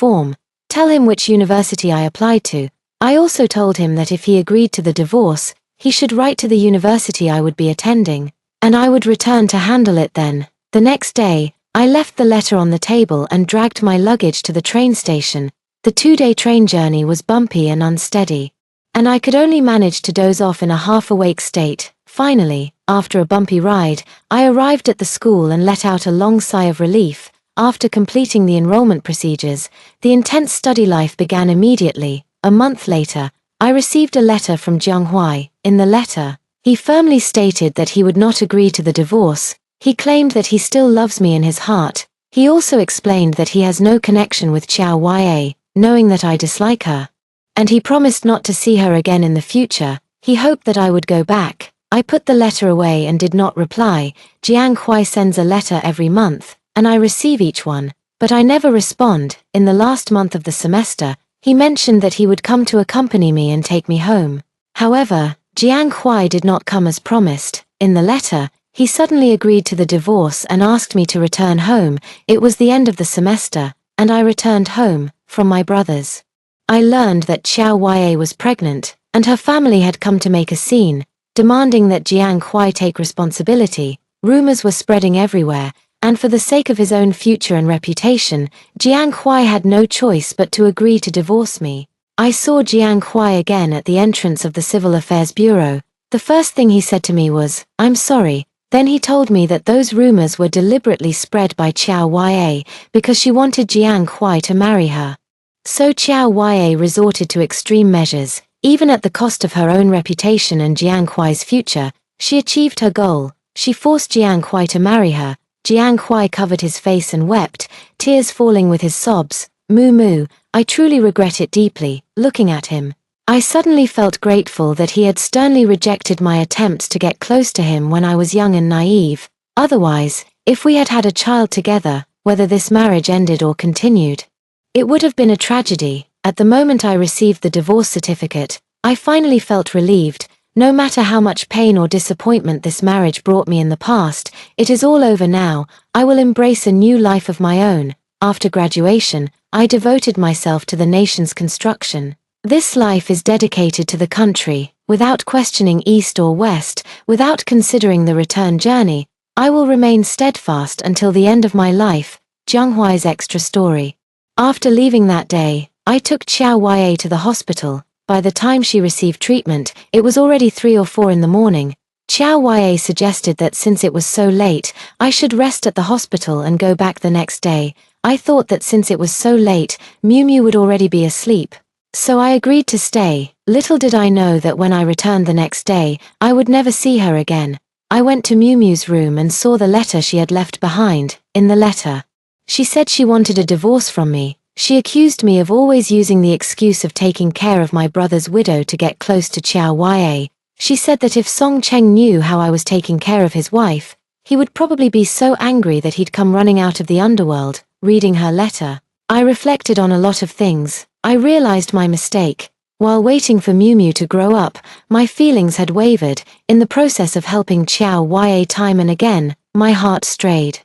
tell him which university I applied to. I also told him that if he agreed to the divorce, he should write to the university I would be attending, and I would return to handle it then. The next day, I left the letter on the table and dragged my luggage to the train station. The 2-day train journey was bumpy and unsteady, and I could only manage to doze off in a half-awake state. Finally, after a bumpy ride, I arrived at the school and let out a long sigh of relief. After completing the enrollment procedures, the intense study life began immediately. A month later, I received a letter from Jiang Huai. In the letter, he firmly stated that he would not agree to the divorce. He claimed that he still loves me in his heart. He also explained that he has no connection with Qiao Yue, knowing that I dislike her. And he promised not to see her again in the future. He hoped that I would go back. I put the letter away and did not reply. Jiang Huai sends a letter every month, and I receive each one, but I never respond. In the last month of the semester, he mentioned that he would come to accompany me and take me home. However, Jiang Huai did not come as promised. In the letter, he suddenly agreed to the divorce and asked me to return home. It was the end of the semester, and I returned home. From my brothers, I learned that Qiao Yue was pregnant, and her family had come to make a scene, demanding that Jiang Huai take responsibility. Rumors were spreading everywhere, and for the sake of his own future and reputation, Jiang Huai had no choice but to agree to divorce me. I saw Jiang Huai again at the entrance of the Civil Affairs Bureau. The first thing he said to me was, I'm sorry. Then he told me that those rumors were deliberately spread by Qiao Yue because she wanted Jiang Huai to marry her. So Qiao Yue resorted to extreme measures. Even at the cost of her own reputation and Jiang Huai's future, she achieved her goal. She forced Jiang Huai to marry her. Jiang Huai covered his face and wept, tears falling with his sobs. Moo, I truly regret it deeply. Looking at him, I suddenly felt grateful that he had sternly rejected my attempts to get close to him when I was young and naive. Otherwise, if we had had a child together, whether this marriage ended or continued, it would have been a tragedy. At the moment I received the divorce certificate, I finally felt relieved. No matter how much pain or disappointment this marriage brought me in the past, it is all over now. I will embrace a new life of my own. After graduation, I devoted myself to the nation's construction. This life is dedicated to the country, without questioning east or west, without considering the return journey. I will remain steadfast until the end of my life. Jiang Huai's extra story. After leaving that day, I took Qiao Yue to the hospital. By the time she received treatment, it was already 3 or 4 in the morning. Qiao Yue suggested that since it was so late, I should rest at the hospital and go back the next day. I thought that since it was so late, Miu would already be asleep. So I agreed to stay. Little did I know that when I returned the next day, I would never see her again. I went to Miu Miu's room and saw the letter she had left behind. In the letter, she said she wanted a divorce from me. She accused me of always using the excuse of taking care of my brother's widow to get close to Qiao Ya. She said that if Song Cheng knew how I was taking care of his wife, he would probably be so angry that he'd come running out of the underworld. Reading her letter, I reflected on a lot of things. I realized my mistake. While waiting for Miu Miu to grow up, my feelings had wavered. In the process of helping Qiao Ya time and again, my heart strayed.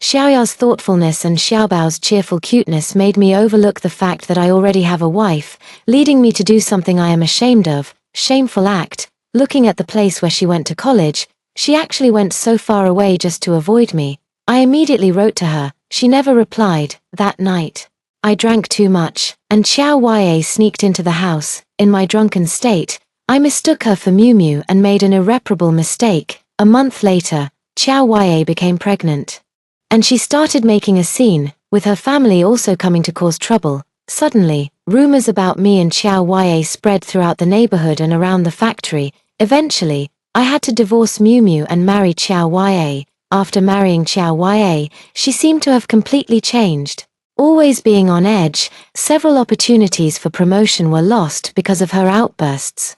Xiaoya's thoughtfulness and Xiaobao's cheerful cuteness made me overlook the fact that I already have a wife, leading me to do something I am ashamed of. Shameful act. Looking at the place where she went to college, she actually went so far away just to avoid me. I immediately wrote to her. She never replied. That night, I drank too much, and Qiao Ya sneaked into the house. In my drunken state, I mistook her for Miu Miu and made an irreparable mistake. A month later, Qiao Ya became pregnant. And she started making a scene, with her family also coming to cause trouble. Suddenly, rumors about me and Qiao Ya spread throughout the neighborhood and around the factory. Eventually, I had to divorce Miu Miu and marry Qiao Ya. After marrying Qiao Ya, she seemed to have completely changed. Always being on edge, several opportunities for promotion were lost because of her outbursts.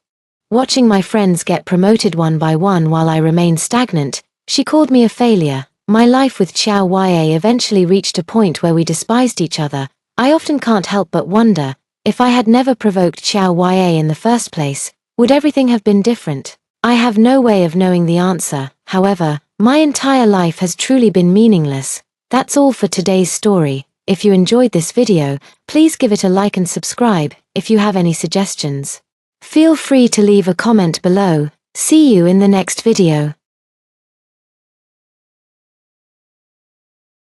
Watching my friends get promoted one by one while I remained stagnant, she called me a failure. My life with Qiao Ya eventually reached a point where we despised each other. I often can't help but wonder, if I had never provoked Qiao Ya in the first place, would everything have been different? I have no way of knowing the answer. However, my entire life has truly been meaningless. That's all for today's story. If you enjoyed this video, please give it a like and subscribe. If you have any suggestions, feel free to leave a comment below. See you in the next video.